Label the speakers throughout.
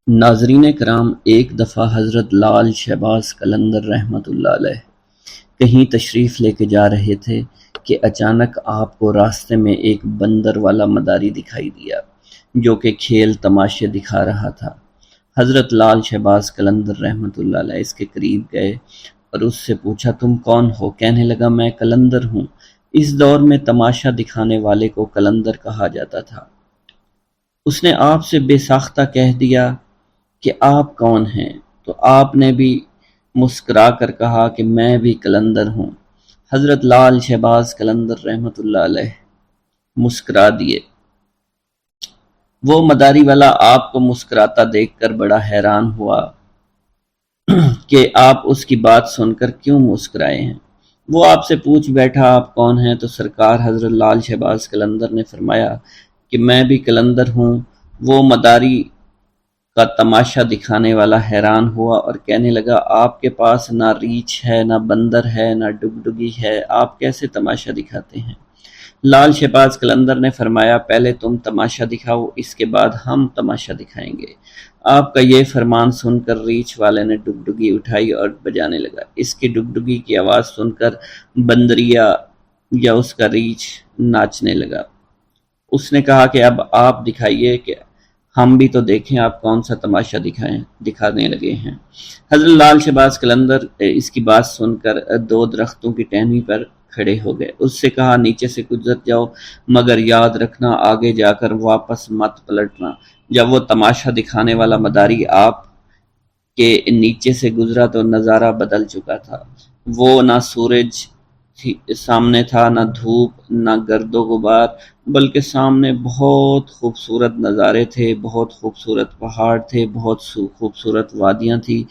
Speaker 1: ناظرین کرام، ایک دفعہ حضرت لال شہباز قلندر رحمۃ اللہ علیہ کہیں تشریف لے کے جا رہے تھے کہ اچانک آپ کو راستے میں ایک بندر والا مداری دکھائی دیا جو کہ کھیل تماشے دکھا رہا تھا۔ حضرت لال شہباز قلندر رحمۃ اللہ علیہ اس کے قریب گئے اور اس سے پوچھا، تم کون ہو؟ کہنے لگا، میں قلندر ہوں۔ اس دور میں تماشا دکھانے والے کو قلندر کہا جاتا تھا۔ اس نے آپ سے بے ساختہ کہہ دیا کہ آپ کون ہیں؟ تو آپ نے بھی مسکرا کر کہا کہ میں بھی قلندر ہوں۔ حضرت لال شہباز قلندر رحمۃ اللہ علیہ مسکرا دیے۔ وہ مداری والا آپ کو مسکراتا دیکھ کر بڑا حیران ہوا کہ آپ اس کی بات سن کر کیوں مسکرائے ہیں۔ وہ آپ سے پوچھ بیٹھا، آپ کون ہیں؟ تو سرکار حضرت لال شہباز قلندر نے فرمایا کہ میں بھی قلندر ہوں۔ وہ مداری کا تماشا دکھانے والا حیران ہوا اور کہنے لگا، آپ کے پاس نہ ریچھ ہے، نہ بندر ہے، نہ ڈگڈگی ہے، آپ کیسے تماشا دکھاتے ہیں؟ لال شہباز قلندر نے فرمایا، پہلے تم تماشا دکھاؤ، اس کے بعد ہم تماشا دکھائیں گے۔ آپ کا یہ فرمان سن کر ریچھ والے نے ڈگڈگی اٹھائی اور بجانے لگا۔ اس کی ڈگڈگی کی آواز سن کر بندریا یا اس کا ریچھ ناچنے لگا۔ اس نے کہا کہ اب آپ دکھائیے کہ ہم بھی تو دیکھیں آپ کون سا تماشا دکھانے لگے ہیں۔ حضرت لال شہباز قلندر اس کی بات سن کر دو درختوں کی ٹہنی پر کھڑے ہو گئے۔ اس سے کہا، نیچے سے گزر جاؤ، مگر یاد رکھنا آگے جا کر واپس مت پلٹنا۔ جب وہ تماشا دکھانے والا مداری آپ کے نیچے سے گزرا تو نظارہ بدل چکا تھا۔ وہ نہ سورج سامنے تھا، نہ دھوپ، نہ گرد و غبار، بلکہ سامنے بہت خوبصورت نظارے تھے، بہت خوبصورت پہاڑ تھے، بہت خوبصورت وادیاں تھی،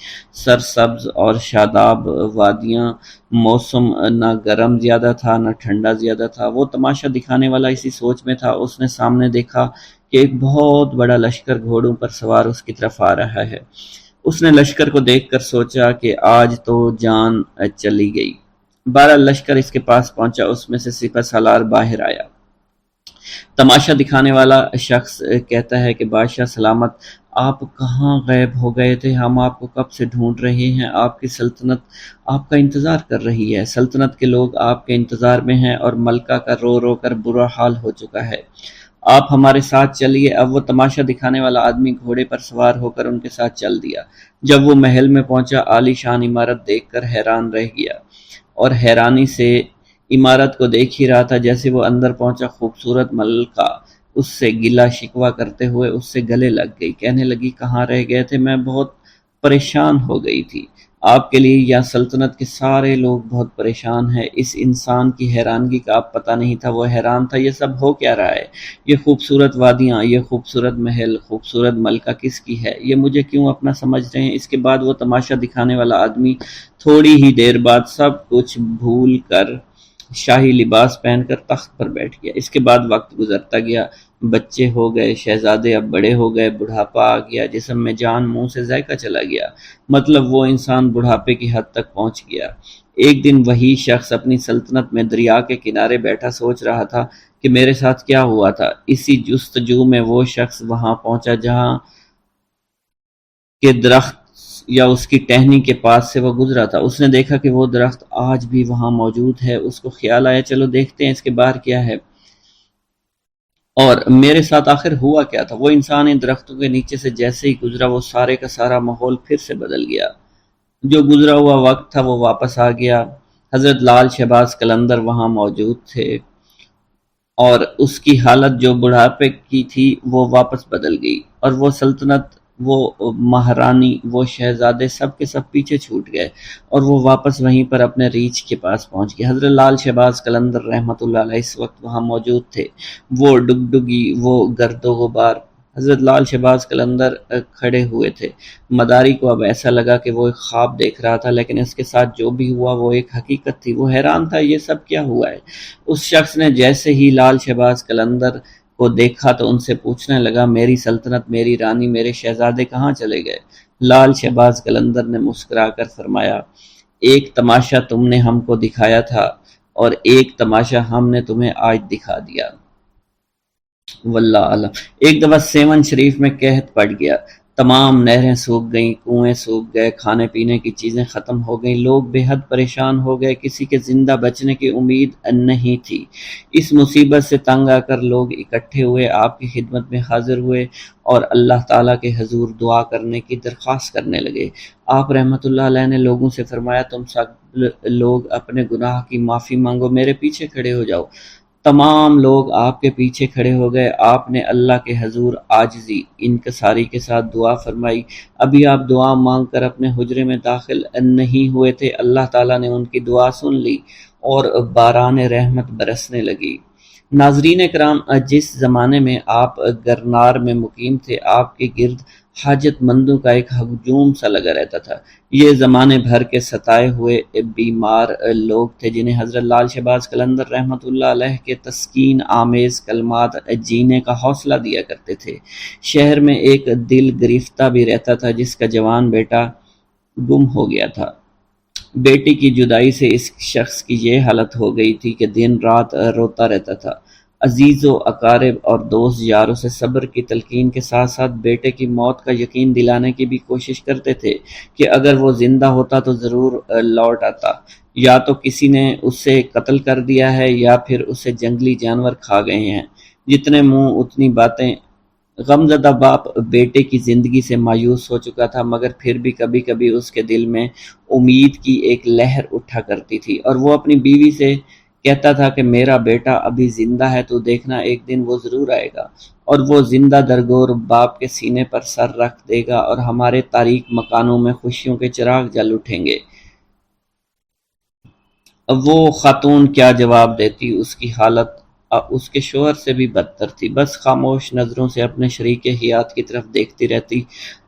Speaker 1: سرسبز اور شاداب وادیاں۔ موسم نہ گرم زیادہ تھا نہ ٹھنڈا زیادہ تھا۔ وہ تماشا دکھانے والا اسی سوچ میں تھا۔ اس نے سامنے دیکھا کہ ایک بہت بڑا لشکر گھوڑوں پر سوار اس کی طرف آ رہا ہے۔ اس نے لشکر کو دیکھ کر سوچا کہ آج تو جان چلی گئی۔ بہرحال لشکر اس کے پاس پہنچا، اس میں سے سپہ سالار باہر آیا۔ تماشا دکھانے والا شخص کہتا ہے کہ بادشاہ سلامت، آپ کہاں غائب ہو گئے تھے؟ ہم آپ کو کب سے ڈھونڈ رہے ہیں۔ آپ کی سلطنت آپ کا انتظار کر رہی ہے۔ سلطنت کے لوگ آپ کے انتظار میں ہیں اور ملکہ کا رو رو کر برا حال ہو چکا ہے۔ آپ ہمارے ساتھ چلیے۔ اب وہ تماشا دکھانے والا آدمی گھوڑے پر سوار ہو کر ان کے ساتھ چل دیا۔ جب وہ محل میں پہنچا، عالی شان عمارت دیکھ کر حیران رہ گیا اور حیرانی سے عمارت کو دیکھ ہی رہا تھا۔ جیسے وہ اندر پہنچا، خوبصورت ملکہ اس سے گلہ شکوہ کرتے ہوئے اس سے گلے لگ گئی۔ کہنے لگی، کہاں رہ گئے تھے؟ میں بہت پریشان ہو گئی تھی۔ آپ کے لیے یا سلطنت کے سارے لوگ بہت پریشان ہیں۔ اس انسان کی حیرانگی کا آپ پتہ نہیں تھا۔ وہ حیران تھا، یہ سب ہو کیا رہا ہے؟ یہ خوبصورت وادیاں، یہ خوبصورت محل، خوبصورت ملکہ کس کی ہے؟ یہ مجھے کیوں اپنا سمجھ رہے ہیں؟ اس کے بعد وہ تماشا دکھانے والا آدمی تھوڑی ہی دیر بعد سب کچھ بھول کر شاہی لباس پہن کر تخت پر بیٹھ گیا۔ اس کے بعد وقت گزرتا گیا، بچے ہو گئے، شہزادے اب بڑے ہو گئے، بڑھاپا آ گیا، جسم میں جان، منہ سے ذائقہ چلا گیا۔ مطلب وہ انسان بڑھاپے کی حد تک پہنچ گیا۔ ایک دن وہی شخص اپنی سلطنت میں دریا کے کنارے بیٹھا سوچ رہا تھا کہ میرے ساتھ کیا ہوا تھا۔ اسی جستجو میں وہ شخص وہاں پہنچا جہاں کے درخت یا اس کی ٹہنی کے پاس سے وہ گزرا تھا۔ اس نے دیکھا کہ وہ درخت آج بھی وہاں موجود ہے۔ اس کو خیال آیا، چلو دیکھتے ہیں اس کے باہر کیا ہے اور میرے ساتھ آخر ہوا کیا تھا۔ وہ انسان ان درختوں کے نیچے سے جیسے ہی گزرا، وہ سارے کا سارا ماحول پھر سے بدل گیا۔ جو گزرا ہوا وقت تھا وہ واپس آ گیا۔ حضرت لال شہباز قلندر وہاں موجود تھے اور اس کی حالت جو بڑھاپے کی تھی وہ واپس بدل گئی، اور وہ سلطنت، وہ مہارانی، وہ شہزادے سب کے سب پیچھے چھوٹ گئے اور وہ واپس وہیں پر اپنے ریچھ کے پاس پہنچ گئے۔ حضرت لال شہباز قلندر رحمۃ اللہ علیہ اس وقت وہاں موجود تھے۔ وہ ڈگڈگی، وہ گرد و غبار، حضرت لال شہباز قلندر کھڑے ہوئے تھے۔ مداری کو اب ایسا لگا کہ وہ ایک خواب دیکھ رہا تھا، لیکن اس کے ساتھ جو بھی ہوا وہ ایک حقیقت تھی۔ وہ حیران تھا، یہ سب کیا ہوا ہے؟ اس شخص نے جیسے ہی لال شہباز قلندر کو دیکھا تو ان سے پوچھنے لگا، میری سلطنت، میری رانی، میرے شہزادے کہاں چلے گئے؟ لال شہباز قلندر نے مسکرا کر فرمایا، ایک تماشا تم نے ہم کو دکھایا تھا اور ایک تماشا ہم نے تمہیں آج دکھا دیا۔ واللہ عالم۔ ایک دفعہ سیون شریف میں قحط پڑ گیا۔ تمام نہریں سوکھ گئیں، کنویں سوکھ گئے، کھانے پینے کی چیزیں ختم ہو گئیں، لوگ بے حد پریشان ہو گئے، کسی کے زندہ بچنے کی امید نہیں تھی۔ اس مصیبت سے تنگ آ کر لوگ اکٹھے ہوئے، آپ کی خدمت میں حاضر ہوئے اور اللہ تعالیٰ کے حضور دعا کرنے کی درخواست کرنے لگے۔ آپ رحمۃ اللہ علیہ نے لوگوں سے فرمایا، تم سب لوگ اپنے گناہ کی معافی مانگو، میرے پیچھے کھڑے ہو جاؤ۔ تمام لوگ آپ کے پیچھے کھڑے ہو گئے۔ آپ نے اللہ کے حضور عاجزی انکساری کے ساتھ دعا فرمائی۔ ابھی آپ دعا مانگ کر اپنے حجرے میں داخل نہیں ہوئے تھے، اللہ تعالیٰ نے ان کی دعا سن لی اور باران رحمت برسنے لگی۔ ناظرین کرام، جس زمانے میں آپ گرنار میں مقیم تھے، آپ کے گرد حاجت مندوں کا ایک ہجوم سا لگا رہتا تھا۔ یہ زمانے بھر کے ستائے ہوئے بیمار لوگ تھے جنہیں حضرت لال شہباز قلندر رحمۃ اللہ علیہ کے تسکین آمیز کلمات جینے کا حوصلہ دیا کرتے تھے۔ شہر میں ایک دل گرفتہ بھی رہتا تھا جس کا جوان بیٹا گم ہو گیا تھا۔ بیٹی کی جدائی سے اس شخص کی یہ حالت ہو گئی تھی کہ دن رات روتا رہتا تھا۔ عزیز و اقارب اور دوست یاروں سے صبر کی تلقین کے ساتھ ساتھ بیٹے کی موت کا یقین دلانے کی بھی کوشش کرتے تھے کہ اگر وہ زندہ ہوتا تو ضرور لوٹ آتا، یا تو کسی نے اسے قتل کر دیا ہے یا پھر اسے جنگلی جانور کھا گئے ہیں۔ جتنے منہ اتنی باتیں۔ غمزدہ باپ بیٹے کی زندگی سے مایوس ہو چکا تھا، مگر پھر بھی کبھی کبھی اس کے دل میں امید کی ایک لہر اٹھا کرتی تھی، اور وہ اپنی بیوی سے کہتا تھا کہ میرا بیٹا ابھی زندہ ہے، تو دیکھنا ایک دن وہ ضرور آئے گا اور وہ زندہ درگور باپ کے سینے پر سر رکھ دے گا اور ہمارے تاریک مکانوں میں خوشیوں کے چراغ جل اٹھیں گے۔ اب وہ خاتون کیا جواب دیتی؟ اس کی حالت اس کے شوہر سے بھی بدتر تھی۔ بس خاموش نظروں سے اپنے شریک حیات کی طرف دیکھتی رہتی،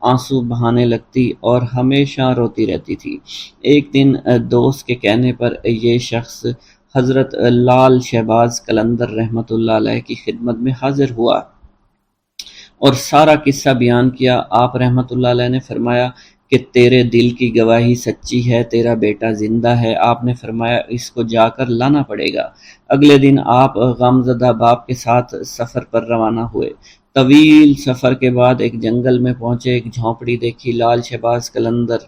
Speaker 1: آنسو بہانے لگتی اور ہمیشہ روتی رہتی تھی۔ ایک دن دوست کے کہنے پر یہ شخص حضرت لال شہباز قلندر رحمۃ اللہ علیہ کی خدمت میں حاضر ہوا اور سارا قصہ بیان کیا۔ آپ رحمۃ اللہ علیہ نے فرمایا کہ تیرے دل کی گواہی سچی ہے، تیرا بیٹا زندہ ہے۔ آپ نے فرمایا اس کو جا کر لانا پڑے گا۔ اگلے دن آپ غمزدہ باپ کے ساتھ سفر پر روانہ ہوئے۔ طویل سفر کے بعد ایک جنگل میں پہنچے، ایک جھونپڑی دیکھی۔ لال شہباز قلندر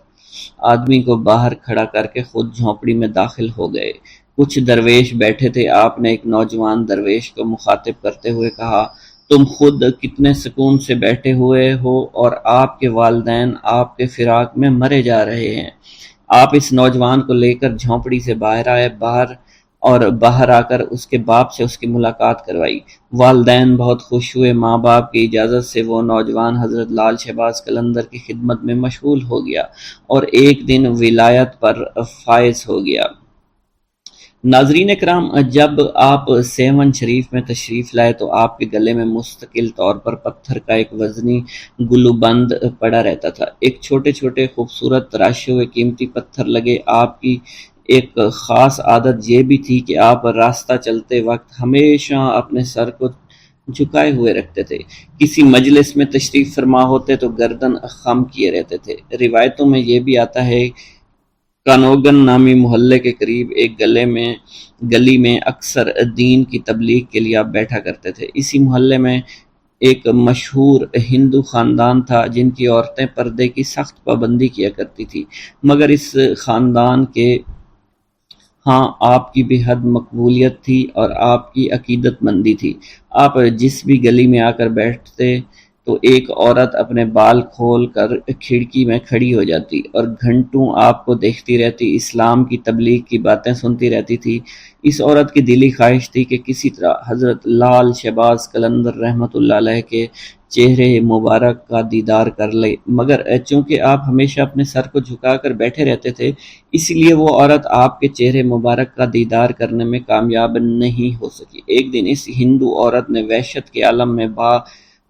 Speaker 1: آدمی کو باہر کھڑا کر کے خود جھونپڑی میں داخل ہو گئے۔ کچھ درویش بیٹھے تھے۔ آپ نے ایک نوجوان درویش کو مخاطب کرتے ہوئے کہا، تم خود کتنے سکون سے بیٹھے ہوئے ہو اور آپ کے والدین آپ کے فراق میں مرے جا رہے ہیں۔ آپ اس نوجوان کو لے کر جھونپڑی سے باہر آئے، باہر آ کر اس کے باپ سے اس کی ملاقات کروائی۔ والدین بہت خوش ہوئے۔ ماں باپ کی اجازت سے وہ نوجوان حضرت لال شہباز قلندر کی خدمت میں مشغول ہو گیا اور ایک دن ولایت پر فائز ہو گیا۔ ناظرین کرام، جب آپ سیون شریف میں تشریف لائے تو آپ کے گلے میں مستقل طور پر پتھر کا ایک وزنی گلوبند پڑا رہتا تھا۔ ایک چھوٹے چھوٹے خوبصورت تراشے ہوئے قیمتی پتھر لگے۔ آپ کی ایک خاص عادت یہ بھی تھی کہ آپ راستہ چلتے وقت ہمیشہ اپنے سر کو جھکائے ہوئے رکھتے تھے۔ کسی مجلس میں تشریف فرما ہوتے تو گردن خم کیے رہتے تھے۔ روایتوں میں یہ بھی آتا ہے کانوگن نامی محلے کے قریب ایک گلی میں اکثر دین کی تبلیغ کے لیے آپ بیٹھا کرتے تھے۔ اسی محلے میں ایک مشہور ہندو خاندان تھا جن کی عورتیں پردے کی سخت پابندی کیا کرتی تھی، مگر اس خاندان کے ہاں آپ کی بے حد مقبولیت تھی اور آپ کی عقیدت مندی تھی۔ آپ جس بھی گلی میں آ کر بیٹھتے تو ایک عورت اپنے بال کھول کر کھڑکی میں کھڑی ہو جاتی اور گھنٹوں آپ کو دیکھتی رہتی، اسلام کی تبلیغ کی باتیں سنتی رہتی تھی۔ اس عورت کی دلی خواہش تھی کہ کسی طرح حضرت لال شہباز قلندر رحمۃ اللہ علیہ کے چہرے مبارک کا دیدار کر لے، مگر چونکہ آپ ہمیشہ اپنے سر کو جھکا کر بیٹھے رہتے تھے، اس لیے وہ عورت آپ کے چہرے مبارک کا دیدار کرنے میں کامیاب نہیں ہو سکی۔ ایک دن اس ہندو عورت نے وحشت کے عالم میں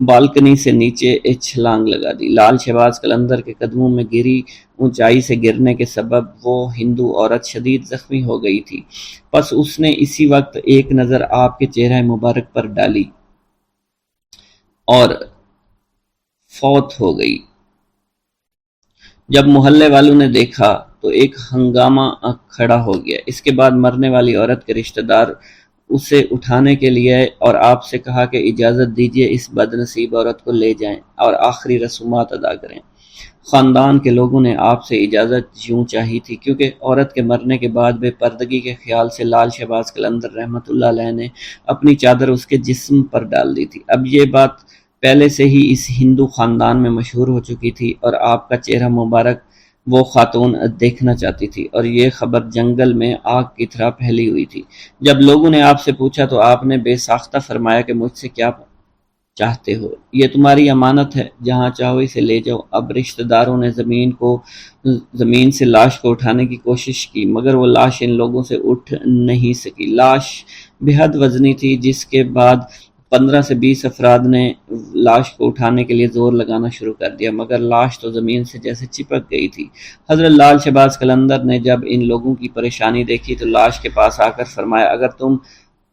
Speaker 1: بالکنی سے نیچے چھلانگ لگا دی۔ لال شہباز قلندر کے قدموں میں گری اونچائی سے گرنے کے سبب وہ ہندو عورت شدید زخمی ہو گئی تھی، پس اس نے اسی وقت ایک نظر آپ کے چہرہ مبارک پر ڈالی اور فوت ہو گئی۔ جب محلے والوں نے دیکھا تو ایک ہنگامہ کھڑا ہو گیا۔ اس کے بعد مرنے والی عورت کے رشتہ دار اسے اٹھانے کے لیے اور آپ سے کہا کہ اجازت دیجیے اس بد نصیب عورت کو لے جائیں اور آخری رسومات ادا کریں۔ خاندان کے لوگوں نے آپ سے اجازت یوں چاہی تھی کیونکہ عورت کے مرنے کے بعد بے پردگی کے خیال سے لال شہباز قلندر رحمۃ اللہ علیہ نے اپنی چادر اس کے جسم پر ڈال دی تھی۔ اب یہ بات پہلے سے ہی اس ہندو خاندان میں مشہور ہو چکی تھی اور آپ کا چہرہ مبارک وہ خاتون دیکھنا چاہتی تھی، اور یہ خبر جنگل میں آگ کی طرح پھیلی ہوئی تھی۔ جب لوگوں نے آپ سے پوچھا تو آپ نے بے ساختہ فرمایا کہ مجھ سے کیا چاہتے ہو، یہ تمہاری امانت ہے، جہاں چاہو اسے لے جاؤ۔ اب رشتہ داروں نے زمین سے لاش کو اٹھانے کی کوشش کی، مگر وہ لاش ان لوگوں سے اٹھ نہیں سکی۔ لاش بے حد وزنی تھی، جس کے بعد 15 سے 20 افراد نے لاش کو اٹھانے کے لیے زور لگانا شروع کر دیا، مگر لاش تو زمین سے جیسے چپک گئی تھی۔ حضرت لال شہباز قلندر نے جب ان لوگوں کی پریشانی دیکھی تو لاش کے پاس آ کر فرمایا، اگر تم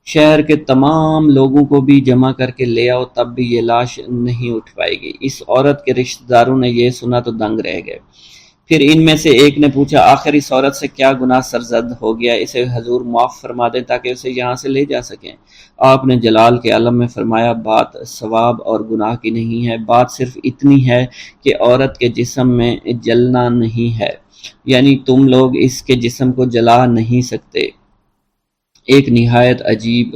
Speaker 1: شہر کے تمام لوگوں کو بھی جمع کر کے لے آؤ تب بھی یہ لاش نہیں اٹھ پائے گی۔ اس عورت کے رشتہ داروں نے یہ سنا تو دنگ رہ گئے۔ پھر ان میں سے ایک نے پوچھا، آخر اس عورت سے کیا گناہ سرزد ہو گیا، اسے حضور معاف فرما دیں تاکہ اسے یہاں سے لے جا سکیں۔ آپ نے جلال کے عالم میں فرمایا، بات ثواب اور گناہ کی نہیں ہے، بات صرف اتنی ہے کہ عورت کے جسم میں جلنا نہیں ہے، یعنی تم لوگ اس کے جسم کو جلا نہیں سکتے۔ ایک نہایت عجیب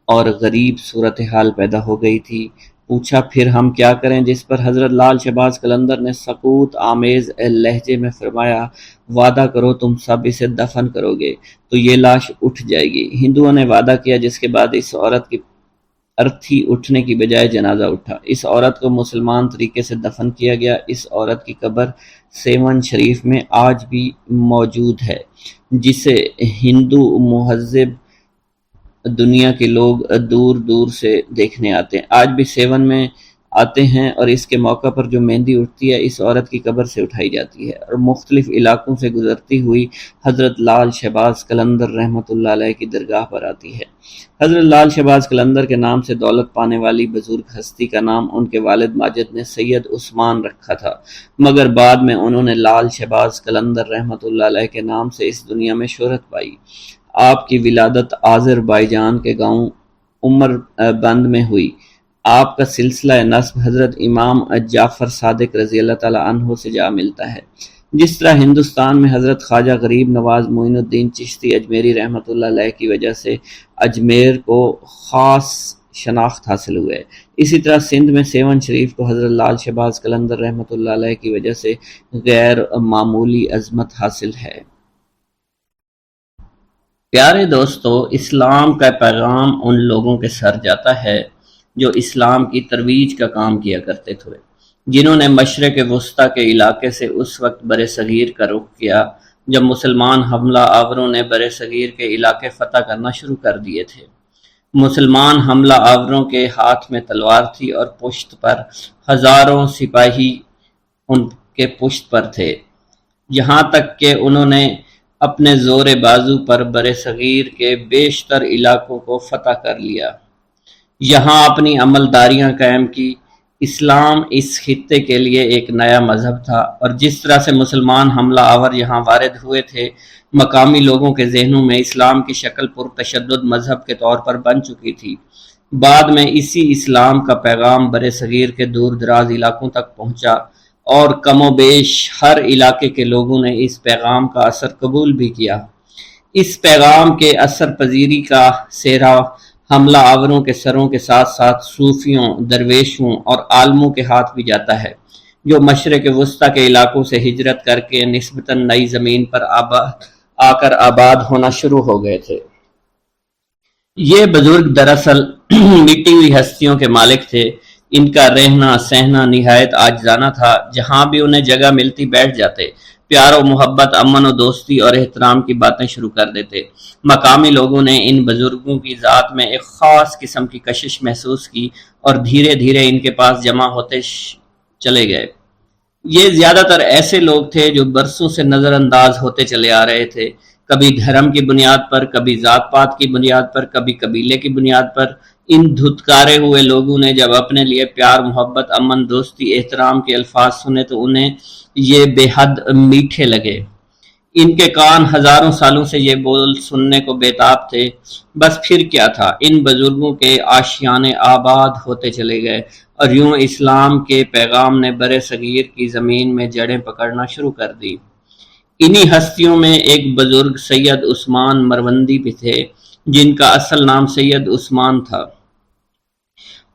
Speaker 1: اور غریب صورتحال پیدا ہو گئی تھی۔ پوچھا، پھر ہم کیا کریں؟ جس پر حضرت لال شہباز قلندر نے سکوت آمیز لہجے میں فرمایا، وعدہ کرو تم سب اسے دفن کرو گے تو یہ لاش اٹھ جائے گی۔ ہندوؤں نے وعدہ کیا، جس کے بعد اس عورت کی ارتھی اٹھنے کی بجائے جنازہ اٹھا۔ اس عورت کو مسلمان طریقے سے دفن کیا گیا۔ اس عورت کی قبر سیون شریف میں آج بھی موجود ہے، جسے ہندو مہذب دنیا کے لوگ دور دور سے دیکھنے آتے ہیں۔ آج بھی سیون میں آتے ہیں اور اس کے موقع پر جو مہندی اٹھتی ہے اس عورت کی قبر سے اٹھائی جاتی ہے اور مختلف علاقوں سے گزرتی ہوئی حضرت لال شہباز قلندر رحمۃ اللہ علیہ کی درگاہ پر آتی ہے۔ حضرت لال شہباز قلندر کے نام سے دولت پانے والی بزرگ ہستی کا نام ان کے والد ماجد نے سید عثمان رکھا تھا، مگر بعد میں انہوں نے لال شہباز قلندر رحمۃ اللہ علیہ کے نام سے اس دنیا میں شہرت پائی۔ آپ کی ولادت آذربائیجان کے گاؤں عمر بند میں ہوئی۔ آپ کا سلسلہ نسب حضرت امام جعفر صادق رضی اللہ تعالیٰ عنہ سے جا ملتا ہے۔ جس طرح ہندوستان میں حضرت خواجہ غریب نواز معین الدین چشتی اجمیری رحمۃ اللہ علیہ کی وجہ سے اجمیر کو خاص شناخت حاصل ہوئے، اسی طرح سندھ میں سیون شریف کو حضرت لال شہباز قلندر رحمۃ اللہ علیہ کی وجہ سے غیر معمولی عظمت حاصل ہے۔ پیارے دوستو، اسلام کا پیغام ان لوگوں کے سر جاتا ہے جو اسلام کی ترویج کا کام کیا کرتے تھے، جنہوں نے مشرق وسطیٰ کے علاقے سے اس وقت برِ صغیر کا رخ کیا جب مسلمان حملہ آوروں نے برِ صغیر کے علاقے فتح کرنا شروع کر دیے تھے۔ مسلمان حملہ آوروں کے ہاتھ میں تلوار تھی اور پشت پر ہزاروں سپاہی ان کے پشت پر تھے، یہاں تک کہ انہوں نے اپنے زور بازو پر برِ صغیر کے بیشتر علاقوں کو فتح کر لیا، یہاں اپنی عملداریاں قائم کی۔ اسلام اس خطے کے لیے ایک نیا مذہب تھا، اور جس طرح سے مسلمان حملہ آور یہاں وارد ہوئے تھے، مقامی لوگوں کے ذہنوں میں اسلام کی شکل پرتشدد مذہب کے طور پر بن چکی تھی۔ بعد میں اسی اسلام کا پیغام برِ صغیر کے دور دراز علاقوں تک پہنچا، اور کم و بیش ہر علاقے کے لوگوں نے اس پیغام کا اثر قبول بھی کیا۔ اس پیغام کے اثر پذیری کا سہرا حملہ آوروں کے سروں کے ساتھ ساتھ صوفیوں، درویشوں اور عالموں کے ہاتھ بھی جاتا ہے، جو مشرق وسطیٰ کے علاقوں سے ہجرت کر کے نسبتاً نئی زمین پر آ کر آباد ہونا شروع ہو گئے تھے۔ یہ بزرگ دراصل مٹی ہوئی ہستیوں کے مالک تھے۔ ان کا رہنا سہنا نہایت عاجزانہ تھا، جہاں بھی انہیں جگہ ملتی بیٹھ جاتے، پیار و محبت، امن و دوستی اور احترام کی باتیں شروع کر دیتے۔ مقامی لوگوں نے ان بزرگوں کی ذات میں ایک خاص قسم کی کشش محسوس کی اور دھیرے دھیرے ان کے پاس جمع ہوتے چلے گئے۔ یہ زیادہ تر ایسے لوگ تھے جو برسوں سے نظر انداز ہوتے چلے آ رہے تھے، کبھی دھرم کی بنیاد پر، کبھی ذات پات کی بنیاد پر، کبھی قبیلے کی بنیاد پر۔ ان دھتکارے ہوئے لوگوں نے جب اپنے لیے پیار، محبت، امن، دوستی، احترام کے الفاظ سنے تو انہیں یہ بے حد میٹھے لگے۔ ان کے کان ہزاروں سالوں سے یہ بول سننے کو بےتاب تھے۔ بس پھر کیا تھا، ان بزرگوں کے آشیانے آباد ہوتے چلے گئے اور یوں اسلام کے پیغام نے برِ صغیر کی زمین میں جڑیں پکڑنا شروع کر دی۔ انہی ہستیوں میں ایک بزرگ سید عثمان مروندی بھی تھے، جن کا اصل نام سید عثمان تھا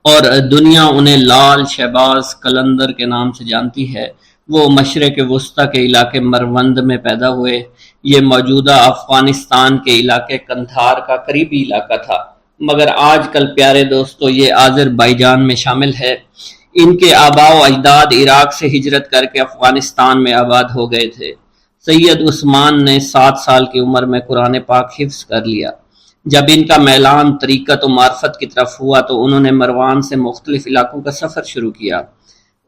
Speaker 1: اور دنیا انہیں لال شہباز قلندر کے نام سے جانتی ہے۔ وہ مشرق وسطیٰ کے علاقے مروند میں پیدا ہوئے۔ یہ موجودہ افغانستان کے علاقے قندھار کا قریبی علاقہ تھا، مگر آج کل پیارے دوستو یہ آذربائیجان میں شامل ہے۔ ان کے آباء و اجداد عراق سے ہجرت کر کے افغانستان میں آباد ہو گئے تھے۔ سید عثمان نے 7 سال کی عمر میں قرآن پاک حفظ کر لیا۔ جب ان کا میلان طریقت و معرفت کی طرف ہوا تو انہوں نے مروان سے مختلف علاقوں کا سفر شروع کیا۔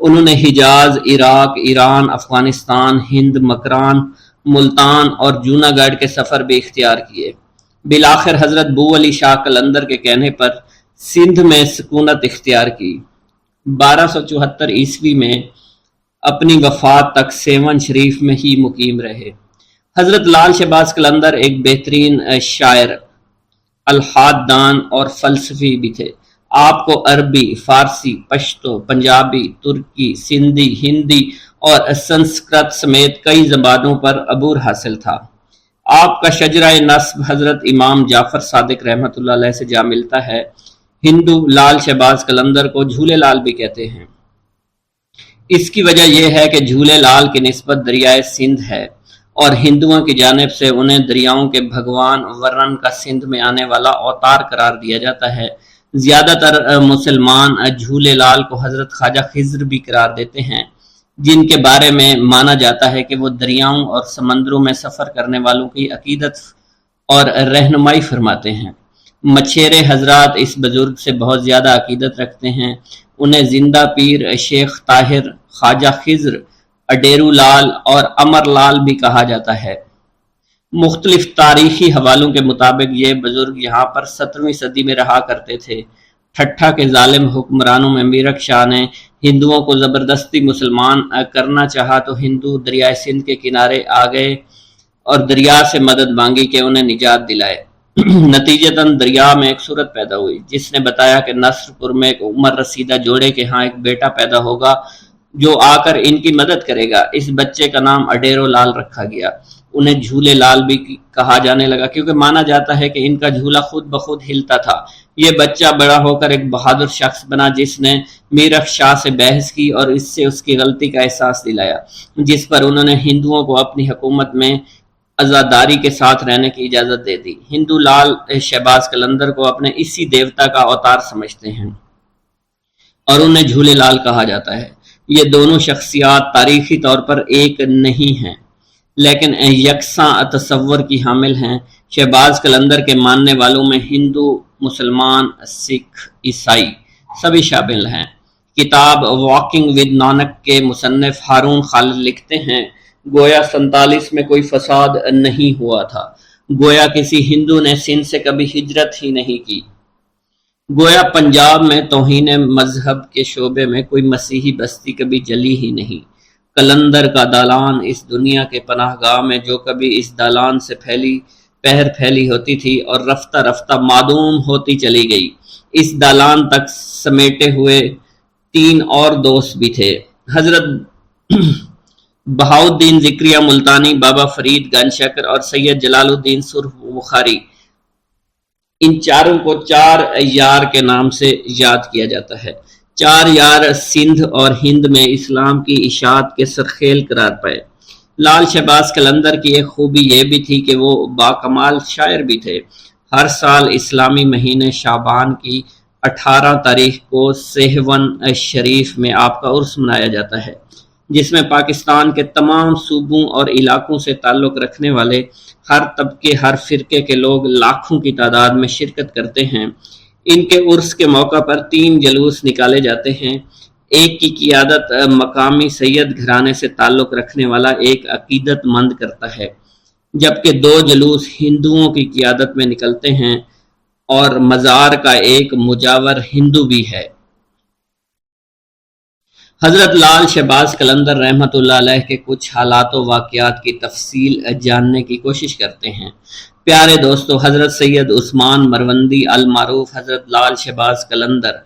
Speaker 1: انہوں نے حجاز، عراق، ایران، افغانستان، ہند، مکران، ملتان اور جوناگڑھ کے سفر بھی اختیار کیے۔ بالآخر حضرت بو علی شاہ قلندر کے کہنے پر سندھ میں سکونت اختیار کی۔ 1274 عیسوی میں اپنی وفات تک سیون شریف میں ہی مقیم رہے۔ حضرت لال شہباز قلندر ایک بہترین شاعر، الحاد دان اور فلسفی بھی تھے۔ آپ کو عربی، فارسی، پشتو، پنجابی، ترکی، سندھی، ہندی اور سنسکرت سمیت کئی زبانوں پر عبور حاصل تھا۔ آپ کا شجرہ نسب حضرت امام جعفر صادق رحمۃ اللہ علیہ سے جا ملتا ہے۔ ہندو لال شہباز قلندر کو جھولے لال بھی کہتے ہیں۔ اس کی وجہ یہ ہے کہ جھولے لال کی نسبت دریائے سندھ ہے اور ہندوؤں کی جانب سے انہیں دریاؤں کے بھگوان ورن کا سندھ میں آنے والا اوتار قرار دیا جاتا ہے۔ زیادہ تر مسلمان جھولے لال کو حضرت خواجہ خضر بھی قرار دیتے ہیں، جن کے بارے میں مانا جاتا ہے کہ وہ دریاؤں اور سمندروں میں سفر کرنے والوں کی عقیدت اور رہنمائی فرماتے ہیں۔ مچھیرے حضرات اس بزرگ سے بہت زیادہ عقیدت رکھتے ہیں۔ انہیں زندہ پیر، شیخ طاہر، خواجہ خضر، اڈیرو لال اور امر لال بھی کہا جاتا ہے۔ مختلف تاریخی حوالوں کے مطابق یہ بزرگ یہاں پر 17ویں صدی میں رہا کرتے تھے۔ ٹھٹھا کے ظالم حکمرانوں میں میرک شاہ نے ہندوؤں کو زبردستی مسلمان کرنا چاہا تو ہندو دریائے سندھ کے کنارے آ گئے اور دریا سے مدد مانگی کہ انہیں نجات دلائے۔ نتیجتاً دریا میں ایک صورت پیدا ہوئی جس نے بتایا کہ نصر پور میں ایک عمر رسیدہ جوڑے کے ہاں ایک بیٹا پیدا ہوگا جو آ کر ان کی مدد کرے گا۔ اس بچے کا نام اڈیرو لال رکھا گیا۔ انہیں جھولے لال بھی کہا جانے لگا کیونکہ مانا جاتا ہے کہ ان کا جھولا خود بخود ہلتا تھا۔ یہ بچہ بڑا ہو کر ایک بہادر شخص بنا جس نے میرک شاہ سے بحث کی اور اس سے اس کی غلطی کا احساس دلایا، جس پر انہوں نے ہندوؤں کو اپنی حکومت میں عزاداری کے ساتھ رہنے کی اجازت دے دی۔ ہندو لال شہباز قلندر کو اپنے اسی دیوتا کا اوتار سمجھتے ہیں اور انہیں جھولے لال کہا جاتا ہے۔ یہ دونوں شخصیات تاریخی طور پر ایک نہیں ہیں لیکن یکساں تصور کی حامل ہیں۔ شہباز قلندر کے ماننے والوں میں ہندو، مسلمان، سکھ، عیسائی سبھی شامل ہیں۔ کتاب واکنگ ود نانک کے مصنف ہارون خالد لکھتے ہیں، گویا 47 میں کوئی فساد نہیں ہوا تھا، گویا کسی ہندو نے سندھ سے کبھی ہجرت ہی نہیں کی، گویا پنجاب میں توہین مذہب کے شعبے میں کوئی مسیحی بستی کبھی جلی ہی نہیں۔ قلندر کا دالان اس دنیا کے پناہ گاہ میں جو کبھی اس دالان سے پھیلی ہوتی تھی اور رفتہ رفتہ معدوم ہوتی چلی گئی۔ اس دالان تک سمیٹے ہوئے 3 اور دوست بھی تھے، حضرت بہاؤالدین ذکریہ ملتانی، بابا فرید گنج شکر اور سید جلال الدین سرخ بخاری۔ ان چاروں کو 4 یار کے نام سے یاد کیا جاتا ہے۔ 4 یار سندھ اور ہند میں اسلام کی اشاعت کے سرخیل قرار پائے۔ لال شہباز قلندر کی ایک خوبی یہ بھی تھی کہ وہ باکمال شاعر بھی تھے۔ ہر سال اسلامی مہینے شعبان کی 18 تاریخ کو سیہون شریف میں آپ کا عرس منایا جاتا ہے، جس میں پاکستان کے تمام صوبوں اور علاقوں سے تعلق رکھنے والے ہر طبقے، ہر فرقے کے لوگ لاکھوں کی تعداد میں شرکت کرتے ہیں۔ ان کے عرس کے موقع پر 3 جلوس نکالے جاتے ہیں۔ ایک کی قیادت مقامی سید گھرانے سے تعلق رکھنے والا ایک عقیدت مند کرتا ہے، جبکہ 2 جلوس ہندوؤں کی قیادت میں نکلتے ہیں اور مزار کا ایک مجاور ہندو بھی ہے۔ حضرت لال شہباز قلندر رحمۃ اللہ علیہ کے کچھ حالات و واقعات کی تفصیل جاننے کی کوشش کرتے ہیں۔ پیارے دوستو، حضرت سید عثمان مروندی المعروف حضرت لال شہباز قلندر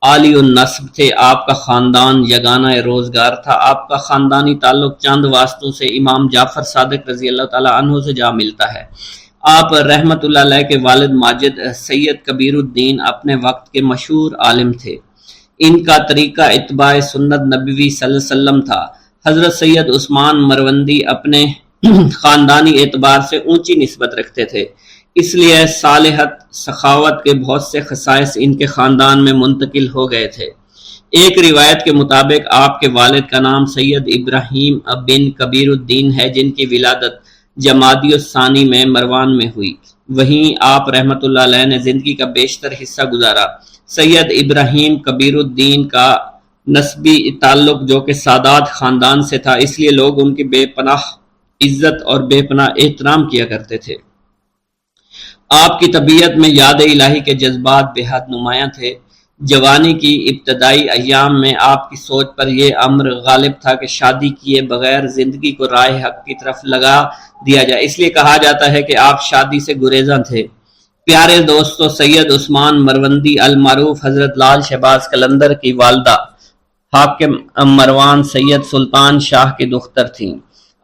Speaker 1: عالی النسب تھے۔ آپ کا خاندان یگانہ روزگار تھا۔ آپ کا خاندانی تعلق چند واسطوں سے امام جعفر صادق رضی اللہ تعالیٰ عنہ سے جا ملتا ہے۔ آپ رحمۃ اللہ علیہ کے والد ماجد سید کبیر الدین اپنے وقت کے مشہور عالم تھے۔ ان کا طریقہ اتباع سنت نبوی صلی اللہ علیہ وسلم تھا۔ حضرت سید عثمان مروندی اپنے خاندانی اعتبار سے اونچی نسبت رکھتے تھے، اس لیے صالحت سخاوت کے بہت سے خصائص ان کے خاندان میں منتقل ہو گئے تھے۔ ایک روایت کے مطابق آپ کے والد کا نام سید ابراہیم بن کبیر الدین ہے، جن کی ولادت جمادی الثانی میں مروان میں ہوئی۔ وہیں آپ رحمۃ اللہ علیہ نے زندگی کا بیشتر حصہ گزارا۔ سید ابراہیم کبیر الدین کا نسبی تعلق جو کہ سادات خاندان سے تھا، اس لیے لوگ ان کی بے پناہ عزت اور بے پناہ احترام کیا کرتے تھے۔ آپ کی طبیعت میں یاد الہی کے جذبات بے حد نمایاں تھے۔ جوانی کی ابتدائی ایام میں آپ کی سوچ پر یہ امر غالب تھا کہ شادی کیے بغیر زندگی کو راہ حق کی طرف لگا دیا جائے، اس لیے کہا جاتا ہے کہ آپ شادی سے گریزاں تھے۔ پیارے دوستو، سید عثمان مروندی المعروف حضرت لال شہباز قلندر کی والدہ حاکم مروان سید سلطان شاہ کی دختر تھیں۔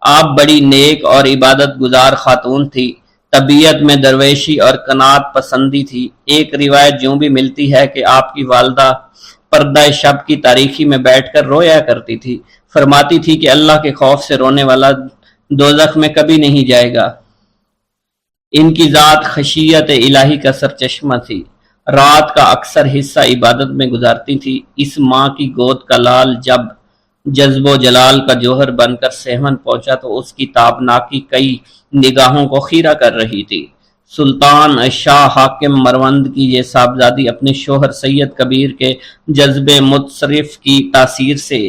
Speaker 1: آپ بڑی نیک اور عبادت گزار خاتون تھی۔ طبیعت میں درویشی اور قناعت پسندی تھی۔ ایک روایت یوں بھی ملتی ہے کہ آپ کی والدہ پردہ شب کی تاریکی میں بیٹھ کر رویا کرتی تھی، فرماتی تھی کہ اللہ کے خوف سے رونے والا دوزخ میں کبھی نہیں جائے گا۔ ان کی ذات خشیت الہی کا سرچشمہ تھی۔ رات کا اکثر حصہ عبادت میں گزارتی تھی۔ اس ماں کی گود کا لال جب جذب و جلال کا جوہر بن کر سہون پہنچا تو اس کی تابناکی کئی نگاہوں کو خیرہ کر رہی تھی۔ سلطان شاہ حاکم مروند کی یہ صاحبزادی اپنے شوہر سید کبیر کے جذب متصرف کی تاثیر سے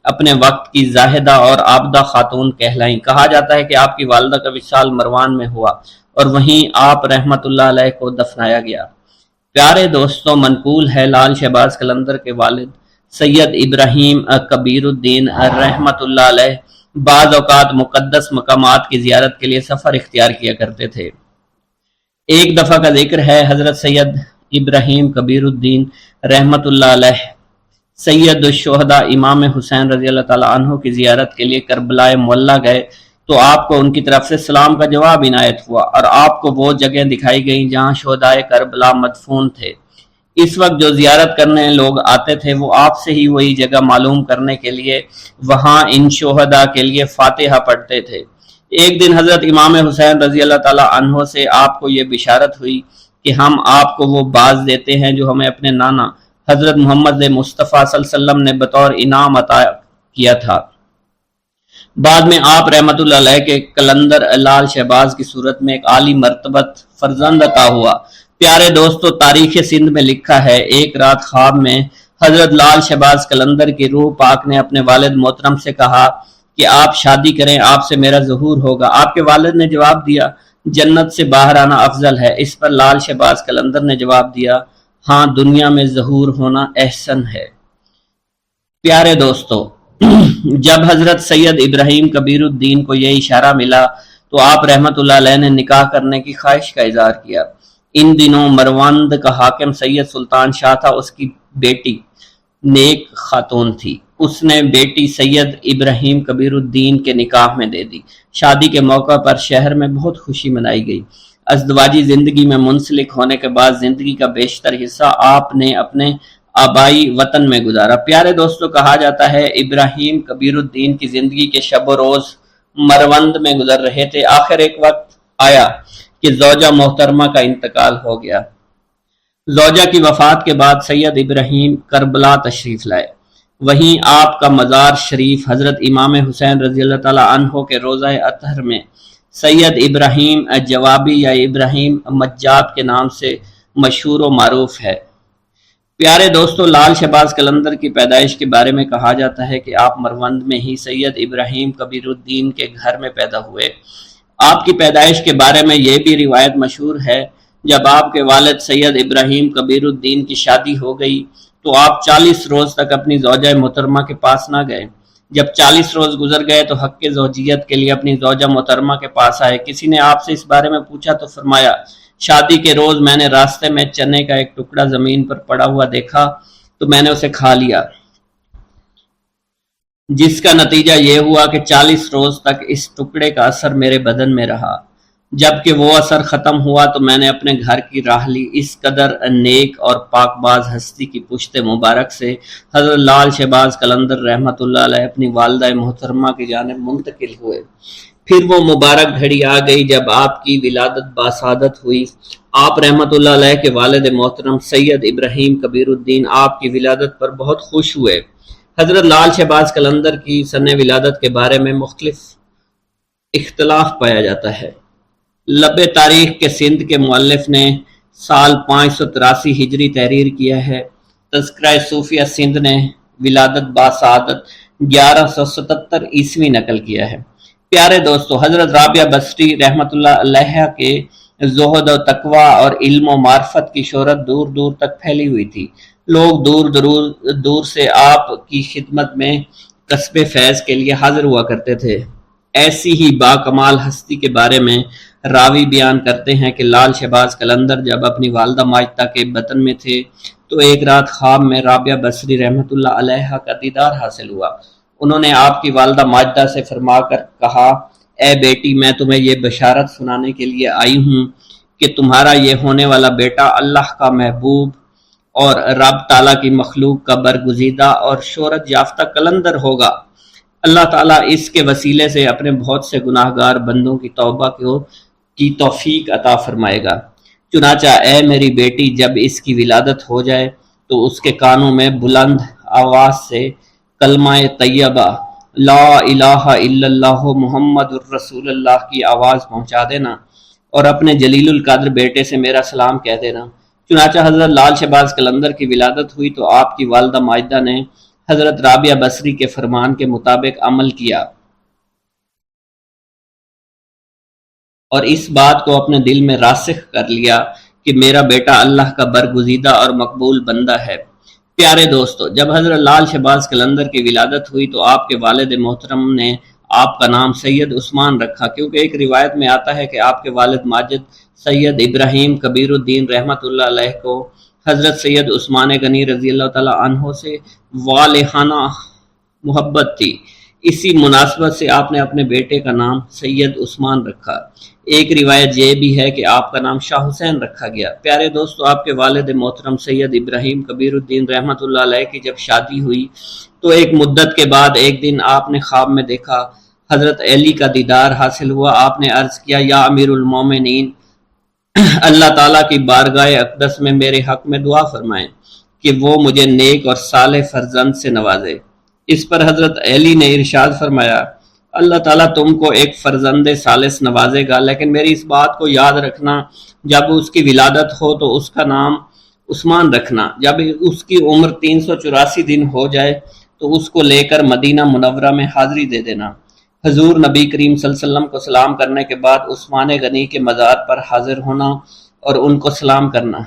Speaker 1: اپنے وقت کی زاہدہ اور عابدہ خاتون کہلائیں۔ کہا جاتا ہے کہ آپ کی والدہ کا وصال مروان میں ہوا اور وہیں آپ رحمت اللہ علیہ کو دفنایا گیا۔ پیارے دوستوں، منقول ہے لال شہباز قلندر کے والد سید ابراہیم کبیر الدین رحمت اللہ علیہ بعض اوقات مقدس مقامات کی زیارت کے لیے سفر اختیار کیا کرتے تھے۔ ایک دفعہ کا ذکر ہے، حضرت سید ابراہیم کبیر الدین رحمت اللہ علیہ سید الشہداء امام حسین رضی اللہ تعالیٰ عنہ کی زیارت کے لیے کربلا معلیٰ گئے تو آپ کو ان کی طرف سے سلام کا جواب عنایت ہوا اور آپ کو وہ جگہ دکھائی گئیں جہاں شہداء کربلا مدفون تھے۔ اس وقت جو زیارت کرنے لوگ آتے تھے وہ آپ سے ہی وہی جگہ معلوم کرنے کے لیے وہاں ان شہداء کے لیے فاتحہ پڑھتے تھے۔ ایک دن حضرت امام حسین رضی اللہ تعالیٰ عنہ سے آپ کو یہ بشارت ہوئی کہ ہم آپ کو وہ باز دیتے ہیں جو ہمیں اپنے نانا حضرت محمد مصطفیٰ صلی اللہ علیہ وسلم نے بطور انعام عطا کیا تھا۔ بعد میں آپ رحمت اللہ علیہ کے قلندر لال شہباز کی صورت میں ایک عالی مرتبت فرزند عطا ہوا۔ پیارے دوستو، تاریخ سندھ میں لکھا ہے، ایک رات خواب میں حضرت لال شہباز قلندر کی روح پاک نے اپنے والد محترم سے کہا کہ آپ شادی کریں، آپ سے میرا ظہور ہوگا۔ آپ کے والد نے جواب دیا، جنت سے باہر آنا افضل ہے۔ اس پر لال شہباز قلندر نے جواب دیا، ہاں، دنیا میں ظہور ہونا احسن ہے۔ پیارے دوستو، جب حضرت سید ابراہیم کبیر الدین کو یہ اشارہ ملا تو آپ رحمت اللہ علیہ نے نکاح کرنے کی خواہش کا اظہار کیا۔ ان دنوں مروند کا حاکم سید سلطان شاہ تھا، اس کی بیٹی نیک خاتون تھی۔ اس نے بیٹی سید ابراہیم کبیر الدین کے نکاح میں دے دی۔ شادی کے موقع پر شہر میں بہت خوشی منائی گئی۔ ازدواجی زندگی میں منسلک ہونے کے بعد زندگی کا بیشتر حصہ آپ نے اپنے آبائی وطن میں گزارا۔ پیارے دوستو، کہا جاتا ہے ابراہیم کبیر الدین کی زندگی کے شب و روز مروند میں گزر رہے تھے۔ آخر ایک وقت آیا کہ زوجہ محترمہ کا انتقال ہو گیا۔ زوجہ کی وفات کے بعد سید ابراہیم کربلا تشریف لائے۔ وہیں آپ کا مزار شریف حضرت امام حسین رضی اللہ تعالیٰ عنہ کے روضہ اطہر میں سید ابراہیم جوابی یا ابراہیم مجاب کے نام سے مشہور و معروف ہے۔ پیارے دوستو، لال شہباز قلندر کی پیدائش کے بارے میں کہا جاتا ہے کہ آپ مروند میں ہی سید ابراہیم کبیر الدین کے گھر میں پیدا ہوئے۔ آپ کی پیدائش کے بارے میں یہ بھی روایت مشہور ہے، جب آپ کے والد سید ابراہیم کبیر الدین کی شادی ہو گئی تو آپ 40 روز تک اپنی زوجہ محترمہ کے پاس نہ گئے۔ جب 40 روز گزر گئے تو حق کے زوجیت کے لیے اپنی زوجہ محترمہ کے پاس آئے۔ کسی نے آپ سے اس بارے میں پوچھا تو فرمایا، شادی کے روز میں نے راستے میں چنے کا ایک ٹکڑا زمین پر پڑا ہوا دیکھا تو میں نے اسے کھا لیا، جس کا نتیجہ یہ ہوا کہ 40 روز تک اس ٹکڑے کا اثر میرے بدن میں رہا۔ جب کہ وہ اثر ختم ہوا تو میں نے اپنے گھر کی راہ لی۔ اس قدر نیک اور پاک باز ہستی کی پشت مبارک سے حضرت لال شہباز قلندر رحمۃ اللہ علیہ اپنی والدہ محترمہ کی جانب منتقل ہوئے۔ پھر وہ مبارک گھڑی آ گئی جب آپ کی ولادت باسعادت ہوئی۔ آپ رحمۃ اللہ علیہ کے والد محترم سید ابراہیم کبیر الدین آپ کی ولادت پر بہت خوش ہوئے۔ حضرت لال شہباز قلندر کی سن ولادت کے بارے میں مختلف اختلاف پایا جاتا ہے۔ لب تاریخ کے سندھ کے مؤلف نے سال 583 ہجری تحریر کیا ہے۔ تذکرہ صوفیہ سندھ نے ولادت باسعادت 1177 عیسوی نقل کیا ہے۔ پیارے دوستو، حضرت رابعہ بصری رحمۃ اللہ علیہ کے زہد و تقوی اور علم و معرفت کی شہرت دور دور تک پھیلی ہوئی تھی۔ لوگ دور سے آپ کی خدمت میں کسب فیض کے لیے حاضر ہوا کرتے تھے۔ ایسی ہی با کمال ہستی کے بارے میں راوی بیان کرتے ہیں کہ لال شہباز قلندر جب اپنی والدہ ماجدہ کے بطن میں تھے تو ایک رات خواب میں رابعہ بصری رحمۃ اللہ علیہ کا دیدار حاصل ہوا۔ انہوں نے آپ کی والدہ ماجدہ سے فرما کر کہا، اے بیٹی، میں تمہیں یہ بشارت سنانے کے لیے آئی ہوں کہ تمہارا یہ ہونے والا بیٹا اللہ کا محبوب اور رب تعالیٰ کی مخلوق کا برگزیدہ اور شہرت یافتہ قلندر ہوگا۔ اللہ تعالیٰ اس کے وسیلے سے اپنے بہت سے گناہ گار بندوں کی توبہ کی توفیق عطا فرمائے گا۔ چنانچہ اے میری بیٹی، جب اس کی ولادت ہو جائے تو اس کے کانوں میں بلند آواز سے کلمہ طیبہ لا الہ الا اللہ محمد الرسول اللہ کی آواز پہنچا دینا اور اپنے جلیل القدر بیٹے سے میرا سلام کہہ دینا۔ چنانچہ حضرت لال شہباز قلندر کی ولادت ہوئی تو آپ کی والدہ ماجدہ نے حضرت رابعہ بصری کے فرمان کے مطابق عمل کیا اور اس بات کو اپنے دل میں راسخ کر لیا کہ میرا بیٹا اللہ کا برگزیدہ اور مقبول بندہ ہے۔ پیارے دوستو، جب حضرت لال شہباز قلندر کی ولادت ہوئی تو آپ کے والد محترم نے آپ کا نام سید عثمان رکھا، کیونکہ ایک روایت میں آتا ہے کہ آپ کے والد ماجد سید ابراہیم کبیر الدین رحمۃ اللہ علیہ کو حضرت سید عثمان غنی رضی اللہ تعالیٰ عنہ سے والہانہ محبت تھی۔ اسی مناسبت سے آپ نے اپنے بیٹے کا نام سید عثمان رکھا۔ ایک روایت یہ بھی ہے کہ آپ کا نام شاہ حسین رکھا گیا۔ پیارے دوستو، آپ کے والد محترم سید ابراہیم کبیر الدین رحمۃ اللہ علیہ کی جب شادی ہوئی تو ایک مدت کے بعد ایک دن آپ نے خواب میں دیکھا حضرت علی کا دیدار حاصل ہوا۔ آپ نے عرض کیا، یا امیر المومنین، اللہ تعالیٰ کی بارگاہ اقدس میں میرے حق میں دعا فرمائیں کہ وہ مجھے نیک اور صالح فرزند سے نوازے۔ اس پر حضرت علی نے ارشاد فرمایا، اللہ تعالیٰ تم کو ایک فرزند صالح نوازے گا، لیکن میری اس بات کو یاد رکھنا، جب اس کی ولادت ہو تو اس کا نام عثمان رکھنا۔ جب اس کی عمر 384 دن ہو جائے تو اس کو لے کر مدینہ منورہ میں حاضری دے دینا۔ حضور نبی کریم صلی اللہ علیہ وسلم کو سلام کرنے کے بعد عثمان غنی کے مزار پر حاضر ہونا اور ان کو سلام کرنا۔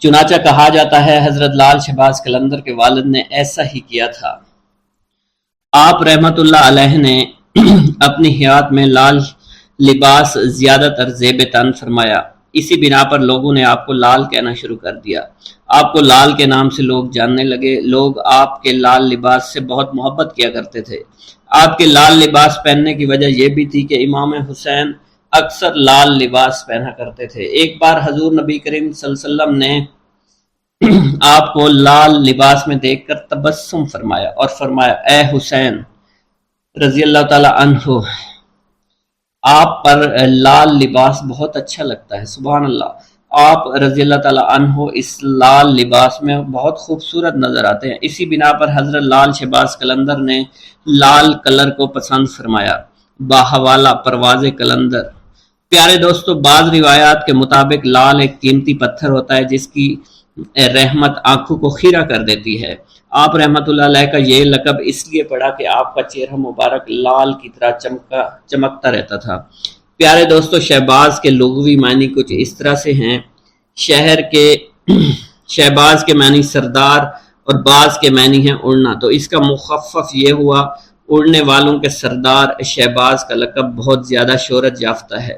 Speaker 1: چنانچہ کہا جاتا ہے حضرت لال شہباز قلندر کے والد نے ایسا ہی کیا تھا۔ آپ رحمت اللہ علیہ نے اپنی حیات میں لال لباس زیادہ تر زیب تن فرمایا، اسی بنا پر لوگوں نے آپ کو لال کہنا شروع کر دیا۔ آپ کو لال کے نام سے لوگ جاننے لگے۔ لوگ آپ کے لال لباس سے بہت محبت کیا کرتے تھے۔ آپ کے لال لباس پہننے کی وجہ یہ بھی تھی کہ امام حسین اکثر لال لباس پہنا کرتے تھے۔ ایک بار حضور نبی کریم صلی اللہ علیہ وسلم نے آپ کو لال لباس میں دیکھ کر تبسم فرمایا اور فرمایا، اے حسین رضی اللہ تعالی عنہ، آپ پر لال لباس بہت اچھا لگتا ہے۔ سبحان اللہ، آپ رضی اللہ تعالی عنہ اس لال لباس میں بہت خوبصورت نظر آتے ہیں۔ اسی بنا پر حضرت لال شہباز قلندر نے لال کلر کو پسند فرمایا۔ باحوالہ پرواز قلندر۔ پیارے دوستو، بعض روایات کے مطابق لال ایک قیمتی پتھر ہوتا ہے جس کی رحمت آنکھوں کو خیرہ کر دیتی ہے۔ آپ رحمت اللہ علیہ کا یہ لقب اس لیے پڑا کہ آپ کا چہرہ مبارک لال کی طرح چمکتا رہتا تھا۔ پیارے دوستو، شہباز کے لغوی معنی کچھ اس طرح سے ہیں، شہر کے شہباز کے معنی سردار اور باز کے معنی ہے اڑنا، تو اس کا مخفف یہ ہوا اڑنے والوں کے سردار شہباز کا لقب بہت زیادہ شہرت یافتہ ہے۔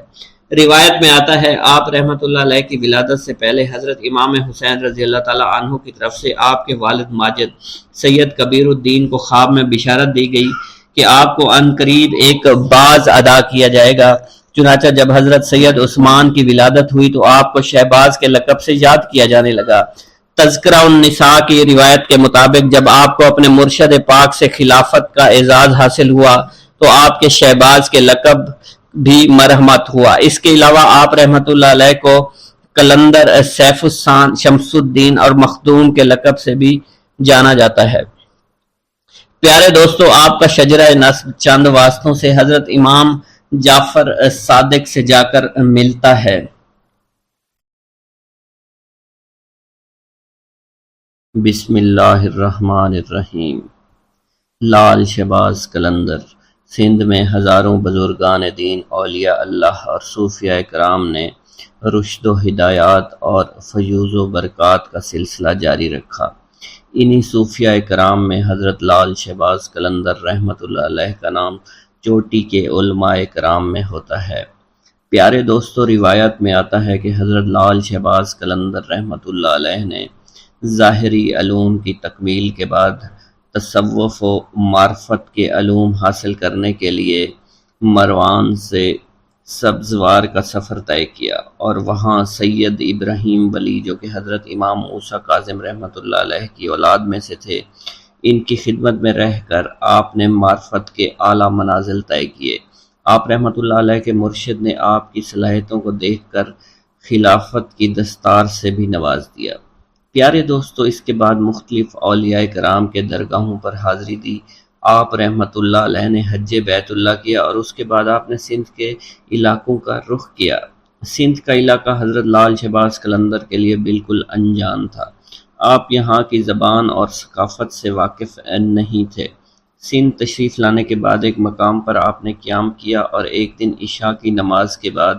Speaker 1: روایت میں آتا ہے آپ رحمۃ اللہ علیہ کی ولادت سے پہلے حضرت امام حسین رضی اللہ تعالیٰ عنہ کی طرف سے آپ کے والد ماجد سید کبیر الدین کو خواب میں بشارت دی گئی کہ آپ کو عن قریب ایک باز ادا کیا جائے گا۔ چنانچہ جب حضرت سید عثمان کی ولادت ہوئی تو آپ کو شہباز کے لقب سے یاد کیا جانے لگا۔ تذکرہ النساء کی روایت کے مطابق جب آپ کو اپنے مرشد پاک سے خلافت کا اعزاز حاصل ہوا تو آپ کے شہباز کے لقب بھی مرحمت ہوا۔ اس کے علاوہ آپ رحمت اللہ علیہ کو قلندر، سیف السان، شمس الدین اور مخدوم کے لقب سے بھی جانا جاتا ہے۔ پیارے دوستو، آپ کا شجرہ نسب چند واسطوں سے حضرت امام جعفر صادق سے جا کر ملتا ہے۔ بسم اللہ الرحمن الرحیم۔ لال شہباز قلندر سندھ میں ہزاروں بزرگان دین، اولیاء اللہ اور صوفیاء کرام نے رشد و ہدایات اور فیوز و برکات کا سلسلہ جاری رکھا۔ انہی صوفیاء کرام میں حضرت لال شہباز قلندر رحمۃ اللہ علیہ کا نام چوٹی کے علماء کرام میں ہوتا ہے۔ پیارے دوستو، روایت میں آتا ہے کہ حضرت لال شہباز قلندر رحمۃ اللہ علیہ نے ظاہری علوم کی تکمیل کے بعد تصوف و معرفت کے علوم حاصل کرنے کے لیے مروان سے سبزوار کا سفر طے کیا اور وہاں سید ابراہیم ولی جو کہ حضرت امام موسیٰ کاظم رحمۃ اللہ علیہ کی اولاد میں سے تھے، ان کی خدمت میں رہ کر آپ نے معرفت کے اعلیٰ منازل طے کیے۔ آپ رحمۃ اللہ علیہ کے مرشد نے آپ کی صلاحیتوں کو دیکھ کر خلافت کی دستار سے بھی نواز دیا۔ پیارے دوستو، اس کے بعد مختلف اولیاء کرام کے درگاہوں پر حاضری دی۔ آپ رحمت اللہ علیہ نے حج بیت اللہ کیا اور اس کے بعد آپ نے سندھ کے علاقوں کا رخ کیا۔ سندھ کا علاقہ حضرت لال شہباز قلندر کے لیے بالکل انجان تھا۔ آپ یہاں کی زبان اور ثقافت سے واقف نہیں تھے۔ سندھ تشریف لانے کے بعد ایک مقام پر آپ نے قیام کیا اور ایک دن عشاء کی نماز کے بعد